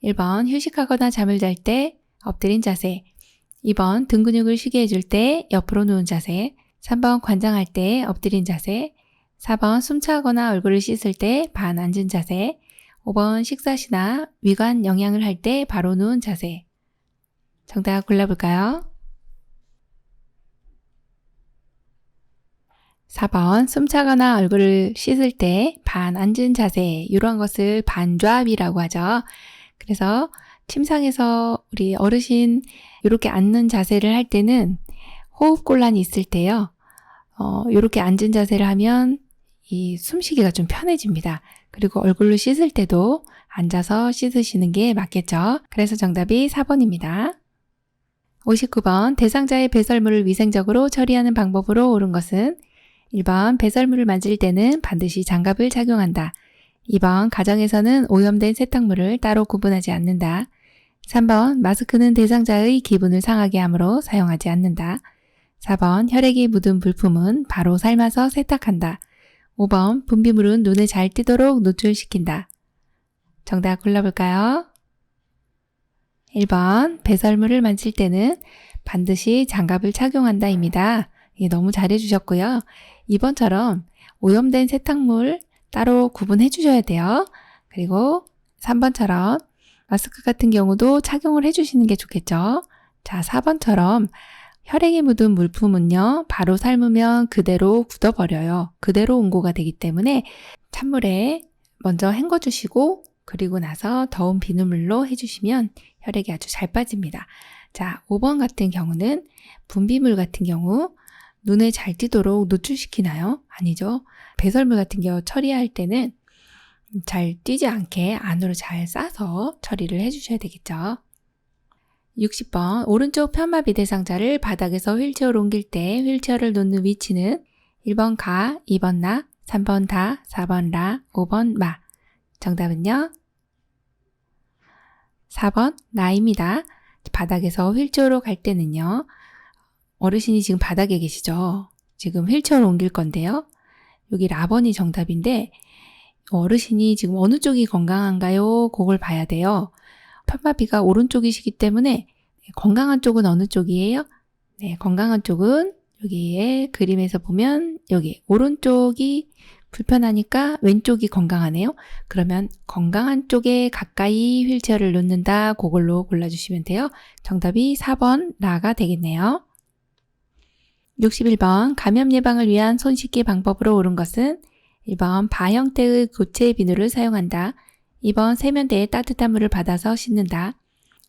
1번 휴식하거나 잠을 잘 때 엎드린 자세, 2번 등 근육을 쉬게 해줄 때 옆으로 누운 자세, 3번 관장할 때 엎드린 자세, 4번 숨차거나 얼굴을 씻을 때 반 앉은 자세, 5번 식사 시나 위관 영양을 할 때 바로 누운 자세. 정답 골라볼까요? 4번 숨차거나 얼굴을 씻을 때 반 앉은 자세, 이런 것을 반좌압이라고 하죠. 그래서 침상에서 우리 어르신 이렇게 앉는 자세를 할 때는 호흡곤란이 있을 때요. 이렇게 앉은 자세를 하면 이 숨쉬기가 좀 편해집니다. 그리고 얼굴로 씻을 때도 앉아서 씻으시는 게 맞겠죠. 그래서 정답이 4번입니다. 59번 대상자의 배설물을 위생적으로 처리하는 방법으로 옳은 것은 1번 배설물을 만질 때는 반드시 장갑을 착용한다. 2번 가정에서는 오염된 세탁물을 따로 구분하지 않는다. 3번 마스크는 대상자의 기분을 상하게 하므로 사용하지 않는다. 4번 혈액이 묻은 물품은 바로 삶아서 세탁한다. 5번 분비물은 눈에 잘 띄도록 노출시킨다. 정답 골라볼까요? 1번 배설물을 만질 때는 반드시 장갑을 착용한다입니다. 너무 잘해주셨고요. 2번처럼 오염된 세탁물 따로 구분해 주셔야 돼요. 그리고 3번처럼 마스크 같은 경우도 착용을 해주시는 게 좋겠죠. 자, 4번처럼 혈액이 묻은 물품은요, 바로 삶으면 그대로 굳어버려요. 그대로 응고가 되기 때문에 찬물에 먼저 헹궈주시고 그리고 나서 더운 비눗물로 해주시면 혈액이 아주 잘 빠집니다. 자, 5번 같은 경우는 분비물 같은 경우 눈에 잘 띄도록 노출시키나요? 아니죠. 배설물 같은 경우 처리할 때는 잘 띄지 않게 안으로 잘 싸서 처리를 해주셔야 되겠죠. 60번 오른쪽 편마비 대상자를 바닥에서 휠체어로 옮길 때 휠체어를 놓는 위치는 1번 가, 2번 나, 3번 다, 4번 라, 5번 마. 정답은요? 4번 나입니다. 바닥에서 휠체어로 갈 때는요. 어르신이 지금 바닥에 계시죠? 지금 휠체어로 옮길 건데요. 여기 라번이 정답인데 어르신이 지금 어느 쪽이 건강한가요? 그걸 봐야 돼요. 편마비가 오른쪽이시기 때문에 건강한 쪽은 어느 쪽이에요? 네, 건강한 쪽은 여기에 그림에서 보면 여기 오른쪽이 불편하니까 왼쪽이 건강하네요. 그러면 건강한 쪽에 가까이 휠체어를 놓는다. 그걸로 골라주시면 돼요. 정답이 4번 라가 되겠네요. 61번 감염 예방을 위한 손 씻기 방법으로 옳은 것은 1번 바 형태의 고체 비누를 사용한다. 2번 세면대에 따뜻한 물을 받아서 씻는다.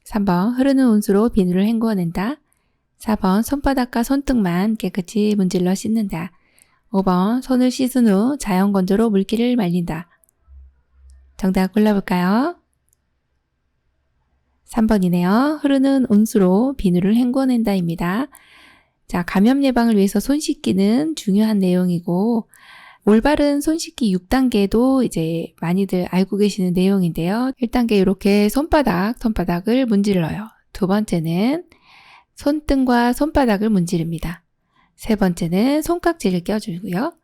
3번 흐르는 온수로 비누를 헹구어낸다. 4번 손바닥과 손등만 깨끗이 문질러 씻는다. 5번 손을 씻은 후 자연 건조로 물기를 말린다. 정답 골라볼까요? 3번이네요. 흐르는 온수로 비누를 헹구어낸다입니다. 자, 감염 예방을 위해서 손 씻기는 중요한 내용이고 올바른 손 씻기 6단계도 이제 많이들 알고 계시는 내용인데요. 1단계 이렇게 손바닥을 문질러요. 두 번째는 손등과 손바닥을 문지릅니다. 세 번째는 손깍지를 껴주고요.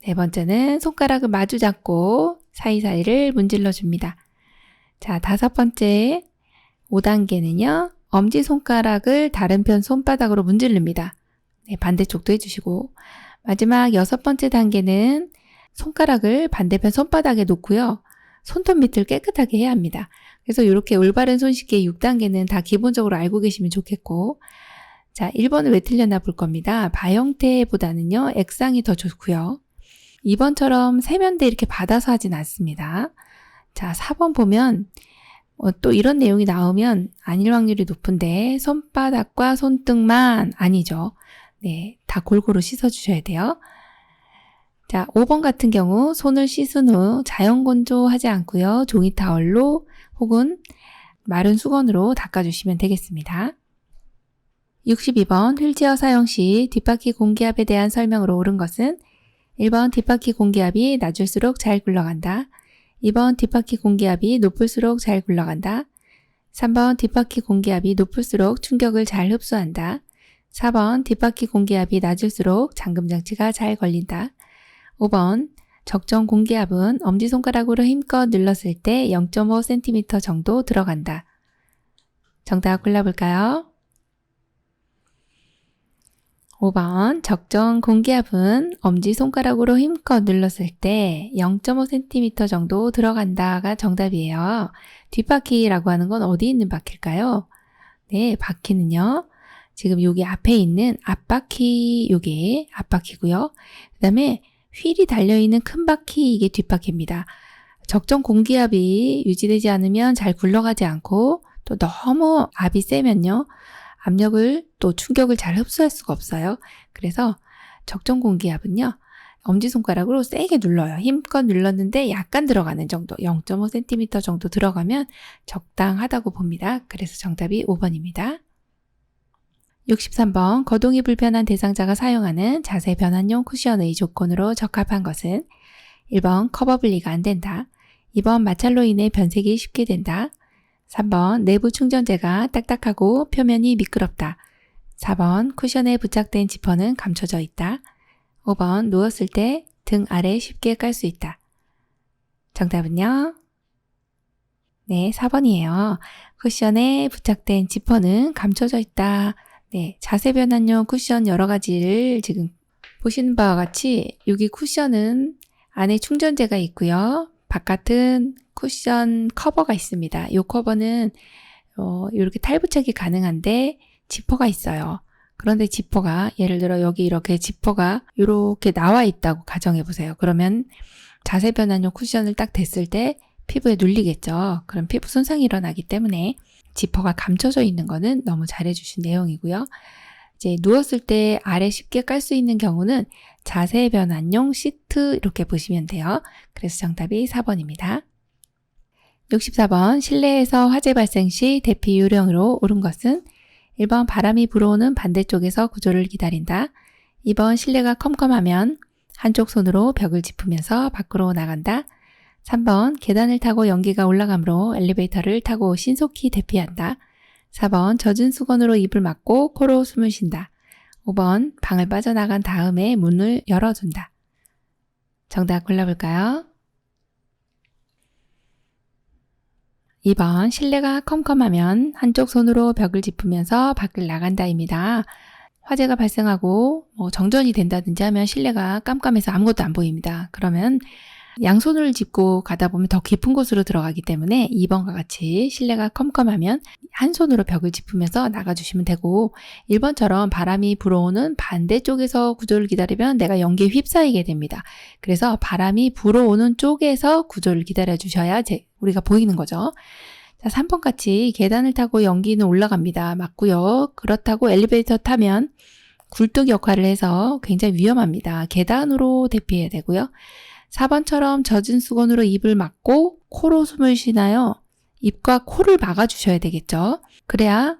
네 번째는 손가락을 마주 잡고 사이사이를 문질러 줍니다. 자, 다섯 번째 5단계는요. 엄지손가락을 다른 편 손바닥으로 문지릅니다. 네, 반대쪽도 해주시고 마지막 6번째 단계는 손가락을 반대편 손바닥에 놓고요. 손톱 밑을 깨끗하게 해야 합니다. 그래서 이렇게 올바른 손 씻기의 6단계는 다 기본적으로 알고 계시면 좋겠고, 자, 1번은 왜 틀렸나 볼 겁니다. 바 형태보다는요, 액상이 더 좋고요. 2번처럼 세면대 이렇게 받아서 하진 않습니다. 자, 4번 보면 또 이런 내용이 나오면 아닐 확률이 높은데 손바닥과 손등만 아니죠. 네, 다 골고루 씻어주셔야 돼요. 자, 5번 같은 경우 손을 씻은 후 자연 건조하지 않고요. 종이 타월로 혹은 마른 수건으로 닦아주시면 되겠습니다. 62번 휠체어 사용 시 뒷바퀴 공기압에 대한 설명으로 옳은 것은 1번 뒷바퀴 공기압이 낮을수록 잘 굴러간다. 2번 뒷바퀴 공기압이 높을수록 잘 굴러간다. 3번 뒷바퀴 공기압이 높을수록 충격을 잘 흡수한다. 4번 뒷바퀴 공기압이 낮을수록 잠금장치가 잘 걸린다. 5번 적정 공기압은 엄지손가락으로 힘껏 눌렀을 때 0.5cm 정도 들어간다. 정답 골라볼까요? 5번 적정 공기압은 엄지손가락으로 힘껏 눌렀을 때 0.5cm 정도 들어간다가 정답이에요. 뒷바퀴라고 하는 건 어디 있는 바퀴일까요? 네, 바퀴는요. 지금 여기 앞에 있는 앞바퀴, 요게 앞바퀴고요. 그 다음에 휠이 달려있는 큰 바퀴, 이게 뒷바퀴입니다. 적정 공기압이 유지되지 않으면 잘 굴러가지 않고 또 너무 압이 세면요. 압력을 또 충격을 잘 흡수할 수가 없어요. 그래서 적정 공기압은요. 엄지손가락으로 세게 눌러요. 힘껏 눌렀는데 약간 들어가는 정도, 0.5cm 정도 들어가면 적당하다고 봅니다. 그래서 정답이 5번입니다. 63번 거동이 불편한 대상자가 사용하는 자세 변환용 쿠션의 조건으로 적합한 것은 1번 커버 분리가 안 된다. 2번 마찰로 인해 변색이 쉽게 된다. 3번 내부 충전재가 딱딱하고 표면이 미끄럽다. 4번 쿠션에 부착된 지퍼는 감춰져 있다. 5번 누웠을 때 등 아래 쉽게 깔 수 있다. 정답은요? 네, 4번이에요. 쿠션에 부착된 지퍼는 감춰져 있다. 네, 자세 변환용 쿠션 여러 가지를 지금 보시는 바와 같이 여기 쿠션은 안에 충전재가 있고요. 바깥은 쿠션 커버가 있습니다. 이 커버는 이렇게 탈부착이 가능한데 지퍼가 있어요. 그런데 지퍼가 예를 들어 여기 이렇게 지퍼가 이렇게 나와 있다고 가정해 보세요. 그러면 자세 변환용 쿠션을 딱 댔을 때 피부에 눌리겠죠. 그럼 피부 손상이 일어나기 때문에 지퍼가 감춰져 있는 거는 너무 잘해주신 내용이고요. 이제 누웠을 때 아래 쉽게 깔 수 있는 경우는 자세 변환용 시트 이렇게 보시면 돼요. 그래서 정답이 4번입니다. 64번 실내에서 화재 발생 시 대피 요령으로 옳은 것은 1번 바람이 불어오는 반대쪽에서 구조를 기다린다. 2번 실내가 컴컴하면 한쪽 손으로 벽을 짚으면서 밖으로 나간다. 3번 계단을 타고 연기가 올라가므로 엘리베이터를 타고 신속히 대피한다. 4번 젖은 수건으로 입을 막고 코로 숨을 쉰다. 5번 방을 빠져나간 다음에 문을 열어준다. 정답 골라볼까요? 2번 실내가 컴컴하면 한쪽 손으로 벽을 짚으면서 밖을 나간다입니다. 화재가 발생하고 정전이 된다든지 하면 실내가 깜깜해서 아무것도 안 보입니다. 그러면 양손을 짚고 가다 보면 더 깊은 곳으로 들어가기 때문에 2번과 같이 실내가 컴컴하면 한 손으로 벽을 짚으면서 나가주시면 되고 1번처럼 바람이 불어오는 반대쪽에서 구조를 기다리면 내가 연기에 휩싸이게 됩니다. 그래서 바람이 불어오는 쪽에서 구조를 기다려주셔야 우리가 보이는 거죠. 자, 3번 같이 계단을 타고 연기는 올라갑니다. 맞고요. 그렇다고 엘리베이터 타면 굴뚝 역할을 해서 굉장히 위험합니다. 계단으로 대피해야 되고요. 4번처럼 젖은 수건으로 입을 막고 코로 숨을 쉬나요? 입과 코를 막아주셔야 되겠죠. 그래야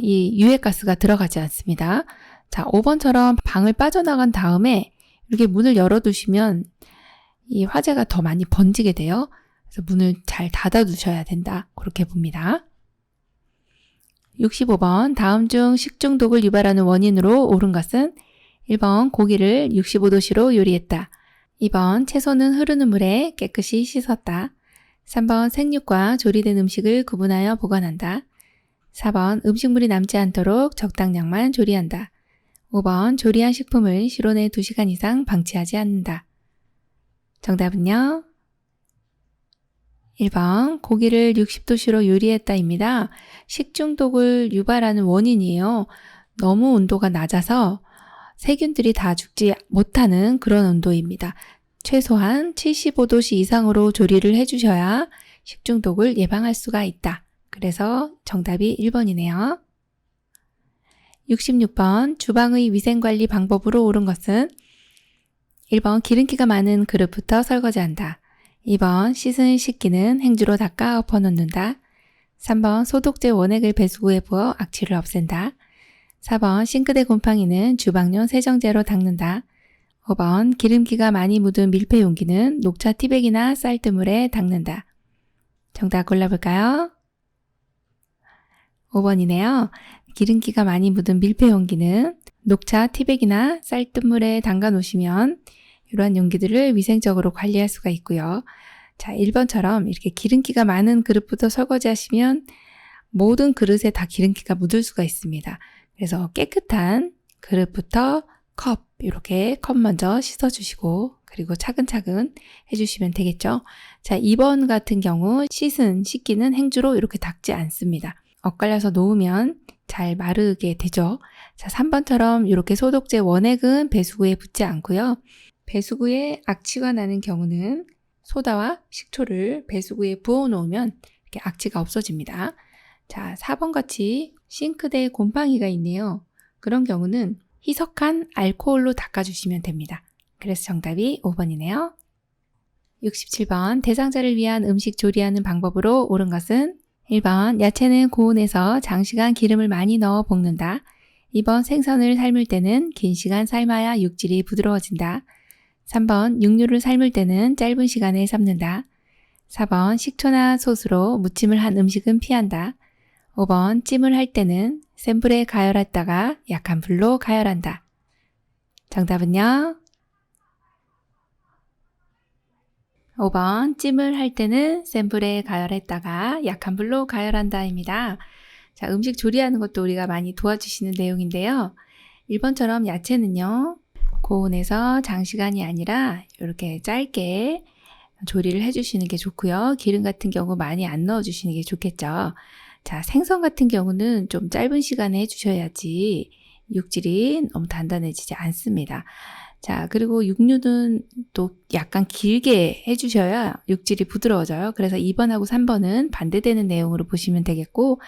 이 유해가스가 들어가지 않습니다. 자, 5번처럼 방을 빠져나간 다음에 이렇게 문을 열어두시면 이 화재가 더 많이 번지게 돼요. 그래서 문을 잘 닫아두셔야 된다. 그렇게 봅니다. 65번 다음 중 식중독을 유발하는 원인으로 옳은 것은 1번 고기를 65도씨로 요리했다. 2번 채소는 흐르는 물에 깨끗이 씻었다. 3번 생육과 조리된 음식을 구분하여 보관한다. 4번 음식물이 남지 않도록 적당량만 조리한다. 5번 조리한 식품을 실온에 2시간 이상 방치하지 않는다. 정답은요? 1번 고기를 60도씨로 요리했다입니다. 식중독을 유발하는 원인이에요. 너무 온도가 낮아서 세균들이 다 죽지 못하는 그런 온도입니다. 최소한 75도씨 이상으로 조리를 해주셔야 식중독을 예방할 수가 있다. 그래서 정답이 1번이네요. 66번 주방의 위생관리 방법으로 옳은 것은 1번 기름기가 많은 그릇부터 설거지한다. 2번 씻은 식기는 행주로 닦아 엎어놓는다. 3번 소독제 원액을 배수구에 부어 악취를 없앤다. 4번 싱크대 곰팡이는 주방용 세정제로 닦는다. 5번 기름기가 많이 묻은 밀폐 용기는 녹차 티백이나 쌀뜨물에 닦는다. 정답 골라볼까요? 5번이네요. 기름기가 많이 묻은 밀폐 용기는 녹차 티백이나 쌀뜨물에 담가 놓으시면 이러한 용기들을 위생적으로 관리할 수가 있고요. 자, 1번처럼 이렇게 기름기가 많은 그릇부터 설거지하시면 모든 그릇에 다 기름기가 묻을 수가 있습니다. 그래서 깨끗한 그릇부터 컵, 이렇게 컵 먼저 씻어주시고 그리고 차근차근 해주시면 되겠죠. 자, 2번 같은 경우 씻은 식기는 행주로 이렇게 닦지 않습니다. 엇갈려서 놓으면 잘 마르게 되죠. 자, 3번처럼 이렇게 소독제 원액은 배수구에 붓지 않고요. 배수구에 악취가 나는 경우는 소다와 식초를 배수구에 부어 놓으면 이렇게 악취가 없어집니다. 자, 4번 같이 싱크대에 곰팡이가 있네요. 그런 경우는 희석한 알코올로 닦아주시면 됩니다. 그래서 정답이 5번이네요. 67번 대상자를 위한 음식 조리하는 방법으로 옳은 것은 1번 야채는 고온에서 장시간 기름을 많이 넣어 볶는다. 2번 생선을 삶을 때는 긴 시간 삶아야 육질이 부드러워진다. 3번 육류를 삶을 때는 짧은 시간에 삶는다. 4번 식초나 솥으로 무침을 한 음식은 피한다. 5번 찜을 할 때는 센 불에 가열했다가 약한 불로 가열한다. 정답은요? 5번 찜을 할 때는 센 불에 가열했다가 약한 불로 가열한다입니다. 자, 음식 조리하는 것도 우리가 많이 도와주시는 내용인데요. 1번처럼 야채는요. 고온에서 장시간이 아니라 이렇게 짧게 조리를 해주시는 게 좋고요. 기름 같은 경우 많이 안 넣어주시는 게 좋겠죠. 자, 생선 같은 경우는 좀 짧은 시간에 해주셔야지 육질이 너무 단단해지지 않습니다. 자, 그리고 육류는 또 약간 길게 해주셔야 육질이 부드러워져요. 그래서 2번하고 3번은 반대되는 내용으로 보시면 되겠고,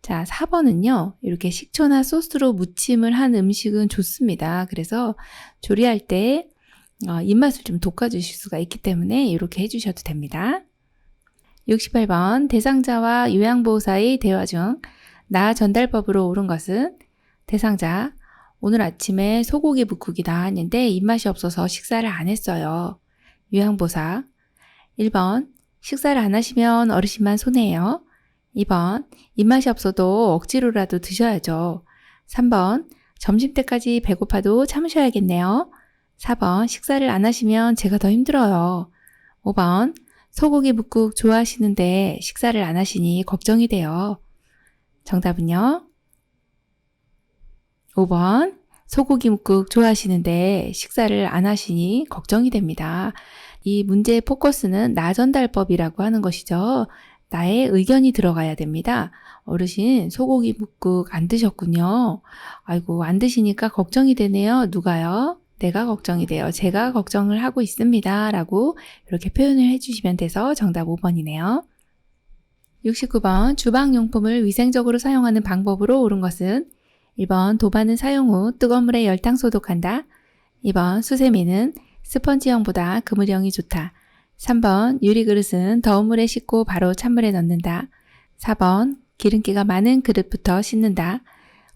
자, 4번은요, 이렇게 식초나 소스로 무침을 한 음식은 좋습니다. 그래서 조리할 때 입맛을 좀 돋궈주실 수가 있기 때문에 이렇게 해주셔도 됩니다. 68번 대상자와 요양보호사의 대화 중 나 전달법으로 옳은 것은 대상자 오늘 아침에 소고기 묵국이다 했는데 입맛이 없어서 식사를 안 했어요. 요양보호사 1번 식사를 안 하시면 어르신만 손해예요. 2번 입맛이 없어도 억지로라도 드셔야죠. 3번 점심때까지 배고파도 참으셔야겠네요. 4번 식사를 안 하시면 제가 더 힘들어요. 5번 소고기 묵국 좋아하시는데 식사를 안 하시니 걱정이 돼요. 정답은요? 5번 소고기 묵국 좋아하시는데 식사를 안 하시니 걱정이 됩니다. 이 문제의 포커스는 나 전달법이라고 하는 것이죠. 나의 의견이 들어가야 됩니다. 어르신 소고기 묵국 안 드셨군요. 아이고 안 드시니까 걱정이 되네요. 누가요? 내가 걱정이 돼요. 제가 걱정을 하고 있습니다. 라고 이렇게 표현을 해주시면 돼서 정답 5번이네요. 69번 주방용품을 위생적으로 사용하는 방법으로 옳은 것은 1번 도마는 사용 후 뜨거운 물에 열탕 소독한다. 2번 수세미는 스펀지형보다 그물형이 좋다. 3번 유리그릇은 더운 물에 씻고 바로 찬물에 넣는다. 4번 기름기가 많은 그릇부터 씻는다.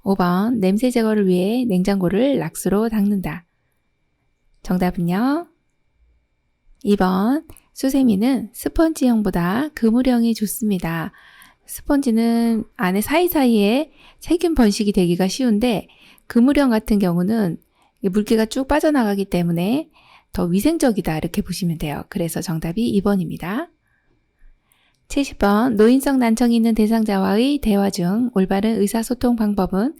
5번 냄새 제거를 위해 냉장고를 락스로 닦는다. 정답은요? 2번 수세미는 스펀지형보다 그물형이 좋습니다. 스펀지는 안에 사이사이에 세균 번식이 되기가 쉬운데 그물형 같은 경우는 물기가 쭉 빠져나가기 때문에 더 위생적이다 이렇게 보시면 돼요. 그래서 정답이 2번입니다. 70번 노인성 난청이 있는 대상자와의 대화 중 올바른 의사소통 방법은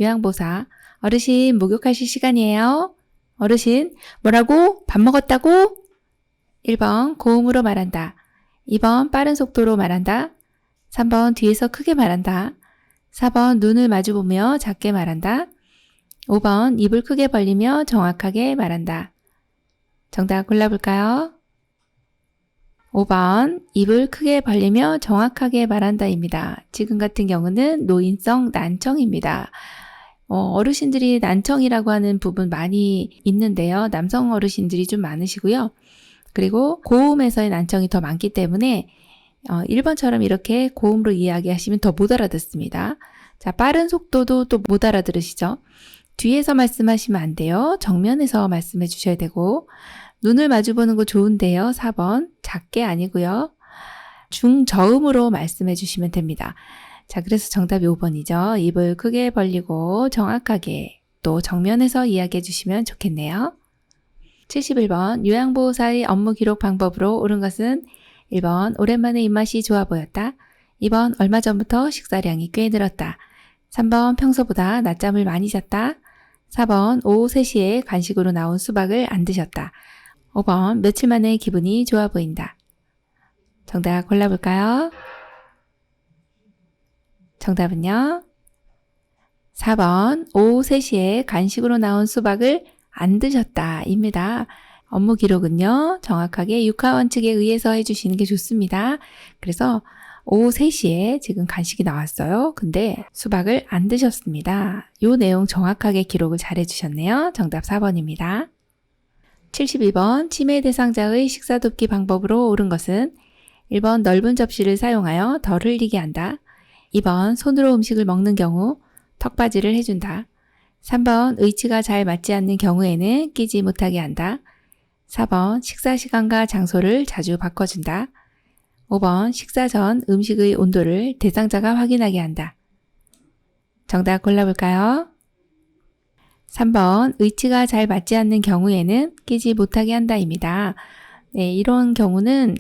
요양보호사 어르신 목욕하실 시간이에요. 어르신 뭐라고? 밥 먹었다고? 1번 고음으로 말한다. 2번 빠른 속도로 말한다. 3번 뒤에서 크게 말한다. 4번 눈을 마주보며 작게 말한다. 5번 입을 크게 벌리며 정확하게 말한다. 정답 골라볼까요? 5번 입을 크게 벌리며 정확하게 말한다입니다. 지금 같은 경우는 노인성 난청입니다. 어르신들이 난청이라고 하는 부분 많이 있는데요. 남성 어르신들이 좀 많으시고요. 그리고 고음에서의 난청이 더 많기 때문에 1번처럼 이렇게 고음으로 이야기하시면 더 못 알아듣습니다. 자, 빠른 속도도 또 못 알아들으시죠? 뒤에서 말씀하시면 안 돼요. 정면에서 말씀해 주셔야 되고, 눈을 마주보는 거 좋은데요. 4번 작게 아니고요. 중저음으로 말씀해 주시면 됩니다. 자, 그래서 정답이 5번이죠. 입을 크게 벌리고 정확하게 또 정면에서 이야기해 주시면 좋겠네요. 71번 요양보호사의 업무 기록 방법으로 옳은 것은 1번 오랜만에 입맛이 좋아 보였다. 2번 얼마 전부터 식사량이 꽤 늘었다. 3번 평소보다 낮잠을 많이 잤다. 4번 오후 3시에 간식으로 나온 수박을 안 드셨다. 5번 며칠 만에 기분이 좋아 보인다. 정답 골라볼까요? 정답은요. 4번 오후 3시에 간식으로 나온 수박을 안 드셨다 입니다. 업무 기록은요. 정확하게 육하원칙에 의해서 해주시는 게 좋습니다. 그래서 오후 3시에 지금 간식이 나왔어요. 근데 수박을 안 드셨습니다. 이 내용 정확하게 기록을 잘 해주셨네요. 정답 4번입니다. 72번 치매 대상자의 식사 돕기 방법으로 옳은 것은 1번 넓은 접시를 사용하여 덜 흘리게 한다. 2번 손으로 음식을 먹는 경우 턱받이를 해준다. 3번 의치가 잘 맞지 않는 경우에는 끼지 못하게 한다. 4번 식사 시간과 장소를 자주 바꿔준다. 5번 식사 전 음식의 온도를 대상자가 확인하게 한다. 정답 골라볼까요? 3번 의치가 잘 맞지 않는 경우에는 끼지 못하게 한다입니다. 네, 이런 경우는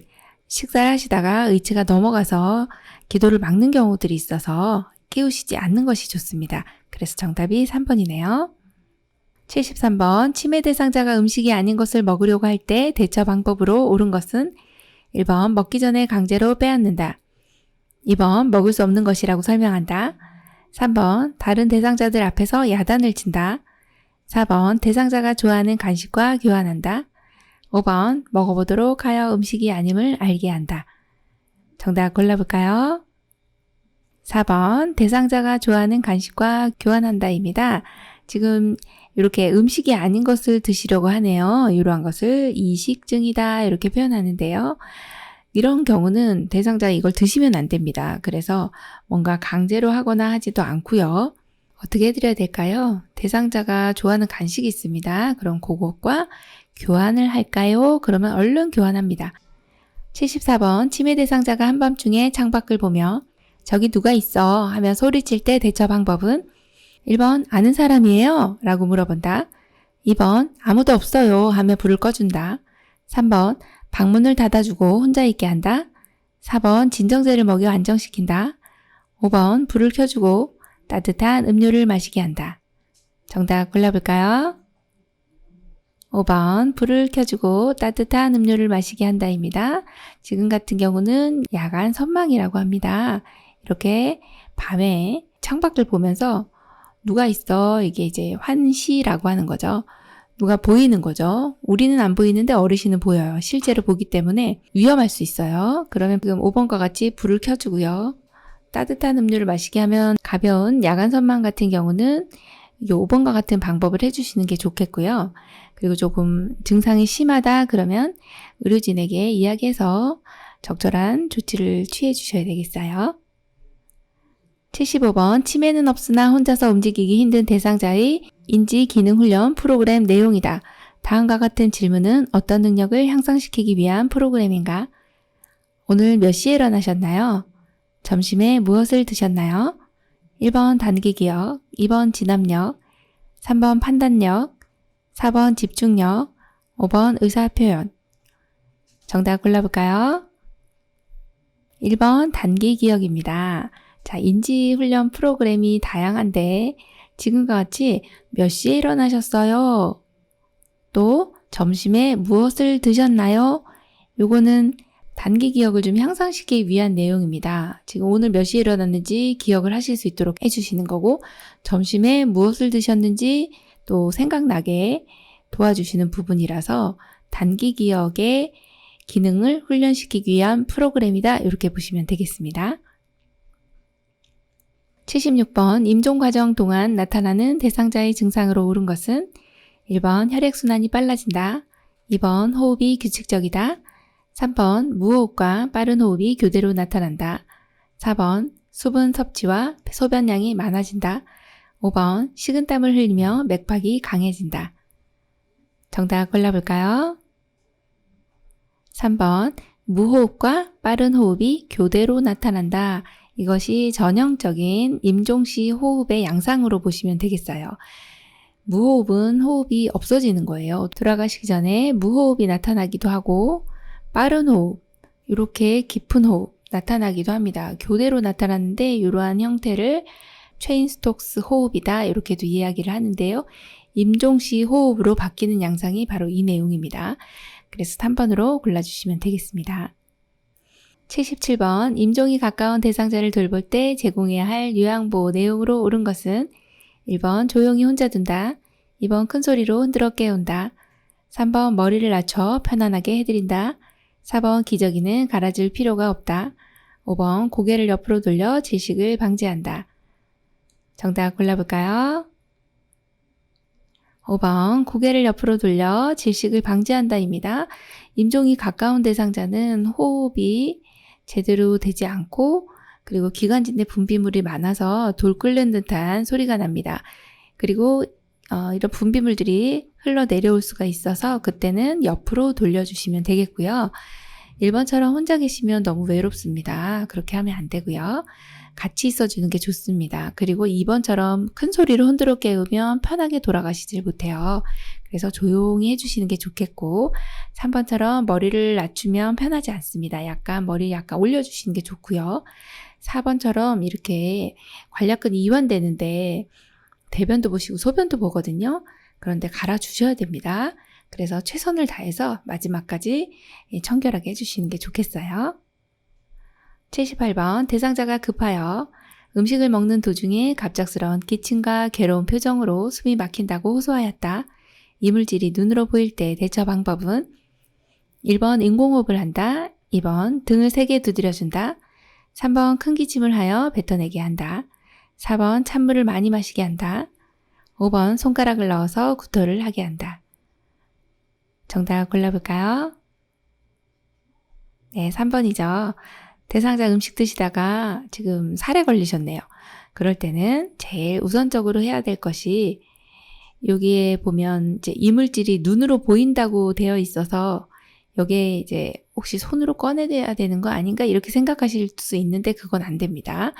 식사를 하시다가 의치가 넘어가서 기도를 막는 경우들이 있어서 깨우시지 않는 것이 좋습니다. 그래서 정답이 3번이네요. 73번 치매 대상자가 음식이 아닌 것을 먹으려고 할 때 대처 방법으로 옳은 것은 1번 먹기 전에 강제로 빼앗는다. 2번 먹을 수 없는 것이라고 설명한다. 3번 다른 대상자들 앞에서 야단을 친다. 4번 대상자가 좋아하는 간식과 교환한다. 5번 먹어보도록 하여 음식이 아님을 알게 한다. 정답 골라볼까요? 4번 대상자가 좋아하는 간식과 교환한다입니다. 지금 이렇게 음식이 아닌 것을 드시려고 하네요. 이러한 것을 이식증이다 이렇게 표현하는데요. 이런 경우는 대상자가 이걸 드시면 안 됩니다. 그래서 뭔가 강제로 하거나 하지도 않고요. 어떻게 해드려야 될까요? 대상자가 좋아하는 간식이 있습니다. 그럼 그것과 교환을 할까요? 그러면 얼른 교환합니다. 74번 치매 대상자가 한밤중에 창밖을 보며 저기 누가 있어 하며 소리칠 때 대처 방법은 1번 아는 사람이에요 라고 물어본다. 2번 아무도 없어요 하며 불을 꺼준다. 3번 방문을 닫아주고 혼자 있게 한다. 4번 진정제를 먹여 안정시킨다. 5번 불을 켜주고 따뜻한 음료를 마시게 한다. 정답 골라볼까요? 5번 불을 켜주고 따뜻한 음료를 마시게 한다입니다. 지금 같은 경우는 야간 선망이라고 합니다. 이렇게 밤에 창밖을 보면서 누가 있어 이게 이제 환시라고 하는 거죠. 누가 보이는 거죠. 우리는 안 보이는데 어르신은 보여요. 실제로 보기 때문에 위험할 수 있어요. 그러면 지금 5번과 같이 불을 켜주고요. 따뜻한 음료를 마시게 하면 가벼운 야간 선망 같은 경우는 이 5번과 같은 방법을 해주시는 게 좋겠고요. 그리고 조금 증상이 심하다 그러면 의료진에게 이야기해서 적절한 조치를 취해 주셔야 되겠어요. 75번 치매는 없으나 혼자서 움직이기 힘든 대상자의 인지 기능 훈련 프로그램 내용이다. 다음과 같은 질문은 어떤 능력을 향상시키기 위한 프로그램인가? 오늘 몇 시에 일어나셨나요? 점심에 무엇을 드셨나요? 1번 단기 기억, 2번 진압력, 3번 판단력, 4번 집중력, 5번 의사표현. 정답 골라볼까요? 1번 단기 기억입니다. 자, 인지훈련 프로그램이 다양한데 지금과 같이 몇 시에 일어나셨어요? 또 점심에 무엇을 드셨나요? 요거는 단기 기억을 좀 향상시키기 위한 내용입니다. 지금 오늘 몇 시에 일어났는지 기억을 하실 수 있도록 해주시는 거고, 점심에 무엇을 드셨는지 또 생각나게 도와주시는 부분이라서 단기 기억의 기능을 훈련시키기 위한 프로그램이다. 이렇게 보시면 되겠습니다. 76번 임종 과정 동안 나타나는 대상자의 증상으로 옳은 것은 1번 혈액순환이 빨라진다. 2번 호흡이 규칙적이다. 3번 무호흡과 빠른 호흡이 교대로 나타난다. 4번 수분 섭취와 소변량이 많아진다. 5번 식은땀을 흘리며 맥박이 강해진다. 정답 골라볼까요? 3번 무호흡과 빠른 호흡이 교대로 나타난다. 이것이 전형적인 임종시 호흡의 양상으로 보시면 되겠어요. 무호흡은 호흡이 없어지는 거예요. 돌아가시기 전에 무호흡이 나타나기도 하고 빠른 호흡, 이렇게 깊은 호흡 나타나기도 합니다. 교대로 나타나는데 이러한 형태를 체인스톡스 호흡이다. 이렇게도 이야기를 하는데요. 임종시 호흡으로 바뀌는 양상이 바로 이 내용입니다. 그래서 3번으로 골라주시면 되겠습니다. 77번 임종이 가까운 대상자를 돌볼 때 제공해야 할 요양보호 내용으로 옳은 것은 1번 조용히 혼자 둔다. 2번 큰 소리로 흔들어 깨운다. 3번 머리를 낮춰 편안하게 해드린다. 4번 기저귀는 갈아줄 필요가 없다. 5번 고개를 옆으로 돌려 질식을 방지한다. 정답 골라볼까요? 5번 고개를 옆으로 돌려 질식을 방지한다입니다. 임종이 가까운 대상자는 호흡이 제대로 되지 않고 그리고 기관지 내 분비물이 많아서 돌 끓는 듯한 소리가 납니다. 그리고 이런 분비물들이 흘러내려올 수가 있어서 그때는 옆으로 돌려주시면 되겠고요. 1번처럼 혼자 계시면 너무 외롭습니다. 그렇게 하면 안 되고요. 같이 있어주는 게 좋습니다. 그리고 2번처럼 큰 소리로 흔들어 깨우면 편하게 돌아가시질 못해요. 그래서 조용히 해주시는 게 좋겠고 3번처럼 머리를 낮추면 편하지 않습니다. 머리 약간 올려주시는 게 좋고요. 4번처럼 이렇게 관략근이 이완되는데 대변도 보시고 소변도 보거든요. 그런데 갈아주셔야 됩니다. 그래서 최선을 다해서 마지막까지 청결하게 해주시는 게 좋겠어요. 78번 대상자가 급하여 음식을 먹는 도중에 갑작스러운 기침과 괴로운 표정으로 숨이 막힌다고 호소하였다. 이물질이 눈으로 보일 때 대처 방법은 1번 인공호흡을 한다. 2번 등을 세게 두드려준다. 3번 큰 기침을 하여 뱉어내게 한다. 4번 찬물을 많이 마시게 한다. 5번 손가락을 넣어서 구토를 하게 한다. 정답 골라볼까요? 네, 3번이죠. 대상자 음식 드시다가 지금 살에 걸리셨네요. 그럴 때는 제일 우선적으로 해야 될 것이 여기에 보면 이제 이물질이 눈으로 보인다고 되어 있어서 여기에 이제 혹시 손으로 꺼내야 되는 거 아닌가 이렇게 생각하실 수 있는데 그건 안 됩니다.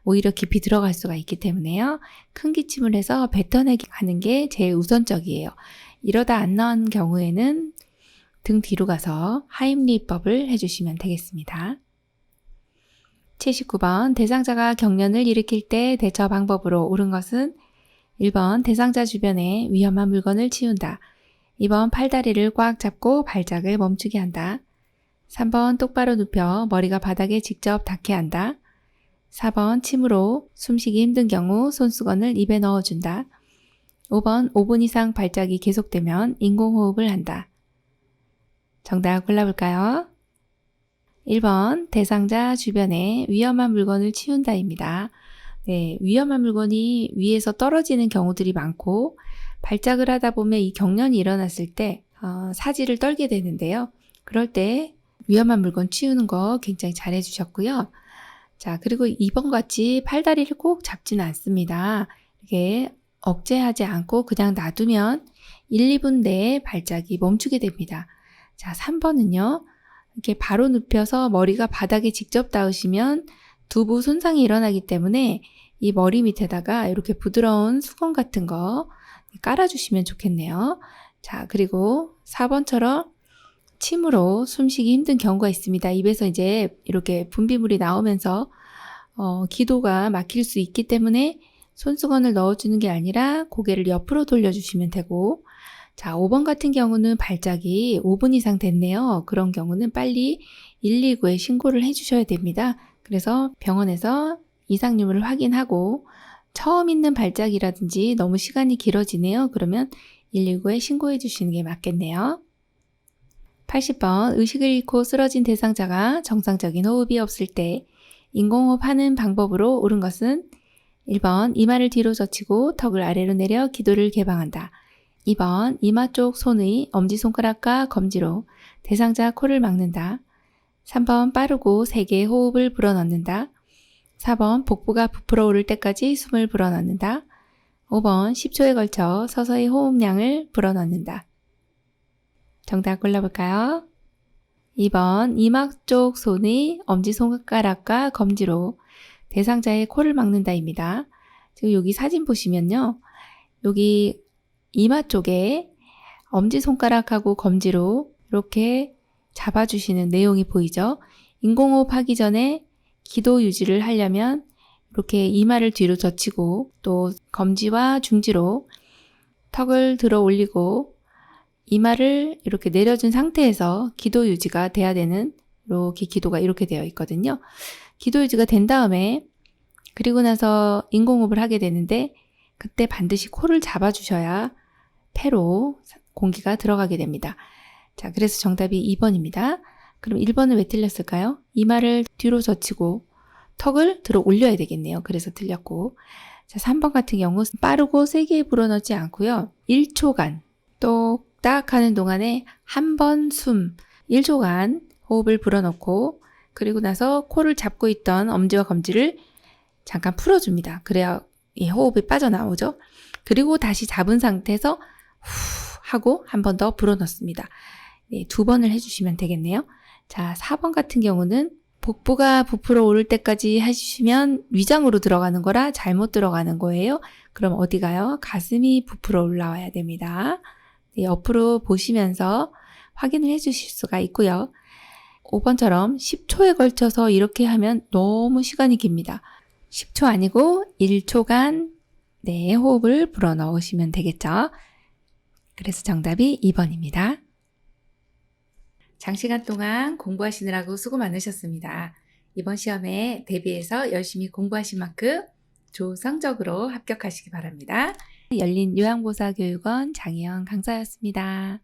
오히려 깊이 들어갈 수가 있기 때문에요. 큰 기침을 해서 뱉어내기 하는 게 제일 우선적이에요. 이러다 안 나온 경우에는 등 뒤로 가서 하임리법을 해주시면 되겠습니다. 79번 대상자가 경련을 일으킬 때 대처 방법으로 옳은 것은 1번 대상자 주변에 위험한 물건을 치운다. 2번 팔다리를 꽉 잡고 발작을 멈추게 한다. 3번 똑바로 눕혀 머리가 바닥에 직접 닿게 한다. 4번 침으로 숨쉬기 힘든 경우 손수건을 입에 넣어준다. 5번 5분 이상 발작이 계속되면 인공호흡을 한다. 정답 골라볼까요? 1번 대상자 주변에 위험한 물건을 치운다입니다. 네, 위험한 물건이 위에서 떨어지는 경우들이 많고 발작을 하다 보면 이 경련이 일어났을 때 사지를 떨게 되는데요. 그럴 때 위험한 물건 치우는 거 굉장히 잘 해주셨고요. 자, 그리고 2번 같이 팔다리를 꼭 잡지는 않습니다. 이렇게 억제하지 않고 그냥 놔두면 1, 2분 내에 발작이 멈추게 됩니다. 자, 3번은요. 이렇게 바로 눕혀서 머리가 바닥에 직접 닿으시면 두부 손상이 일어나기 때문에 이 머리 밑에다가 이렇게 부드러운 수건 같은 거 깔아주시면 좋겠네요. 자, 그리고 4번처럼 침으로 숨쉬기 힘든 경우가 있습니다. 입에서 이제 이렇게 분비물이 나오면서 기도가 막힐 수 있기 때문에 손수건을 넣어주는 게 아니라 고개를 옆으로 돌려주시면 되고 자, 5번 같은 경우는 발작이 5분 이상 됐네요. 그런 경우는 빨리 119에 신고를 해주셔야 됩니다. 그래서 병원에서 이상 유무를 확인하고 처음 있는 발작이라든지 너무 시간이 길어지네요. 그러면 119에 신고해 주시는 게 맞겠네요. 80번 의식을 잃고 쓰러진 대상자가 정상적인 호흡이 없을 때 인공호흡 하는 방법으로 옳은 것은 1번 이마를 뒤로 젖히고 턱을 아래로 내려 기도를 개방한다. 2번 이마 쪽 손의 엄지손가락과 검지로 대상자 코를 막는다. 3번 빠르고 세게 호흡을 불어넣는다. 4번 복부가 부풀어 오를 때까지 숨을 불어넣는다. 5번 10초에 걸쳐 서서히 호흡량을 불어넣는다. 정답 골라볼까요? 2번 이마 쪽 손의 엄지손가락과 검지로 대상자의 코를 막는다입니다. 지금 여기 사진 보시면요. 여기 이마 쪽에 엄지손가락하고 검지로 이렇게 잡아주시는 내용이 보이죠? 인공호흡 하기 전에 기도 유지를 하려면 이렇게 이마를 뒤로 젖히고 또 검지와 중지로 턱을 들어 올리고 이마를 이렇게 내려준 상태에서 기도 유지가 돼야 되는 이렇게 기도가 이렇게 되어 있거든요. 기도 유지가 된 다음에 그리고 나서 인공호흡을 하게 되는데 그때 반드시 코를 잡아주셔야 폐로 공기가 들어가게 됩니다. 자, 그래서 정답이 2번입니다. 그럼 1번은 왜 틀렸을까요? 이마를 뒤로 젖히고 턱을 들어 올려야 되겠네요. 그래서 틀렸고. 자, 3번 같은 경우 빠르고 세게 불어넣지 않고요. 1초간 똑딱 하는 동안에 한 번 숨 1초간 호흡을 불어넣고 그리고 나서 코를 잡고 있던 엄지와 검지를 잠깐 풀어줍니다. 그래야 이 호흡이 빠져나오죠. 그리고 다시 잡은 상태에서 후 하고 한 번 더 불어넣습니다. 네, 2번을 해주시면 되겠네요. 자, 4번 같은 경우는 복부가 부풀어 오를 때까지 해주시면 위장으로 들어가는 거라 잘못 들어가는 거예요. 그럼 어디 가요? 가슴이 부풀어 올라와야 됩니다. 네, 옆으로 보시면서 확인을 해주실 수가 있고요. 5번처럼 10초에 걸쳐서 이렇게 하면 너무 시간이 깁니다. 10초 아니고 1초간 네, 호흡을 불어넣으시면 되겠죠. 그래서 정답이 2번입니다. 장시간 동안 공부하시느라고 수고 많으셨습니다. 이번 시험에 대비해서 열심히 공부하신 만큼 좋은 성적으로 합격하시기 바랍니다. 열린 요양보사교육원 장혜영 강사였습니다.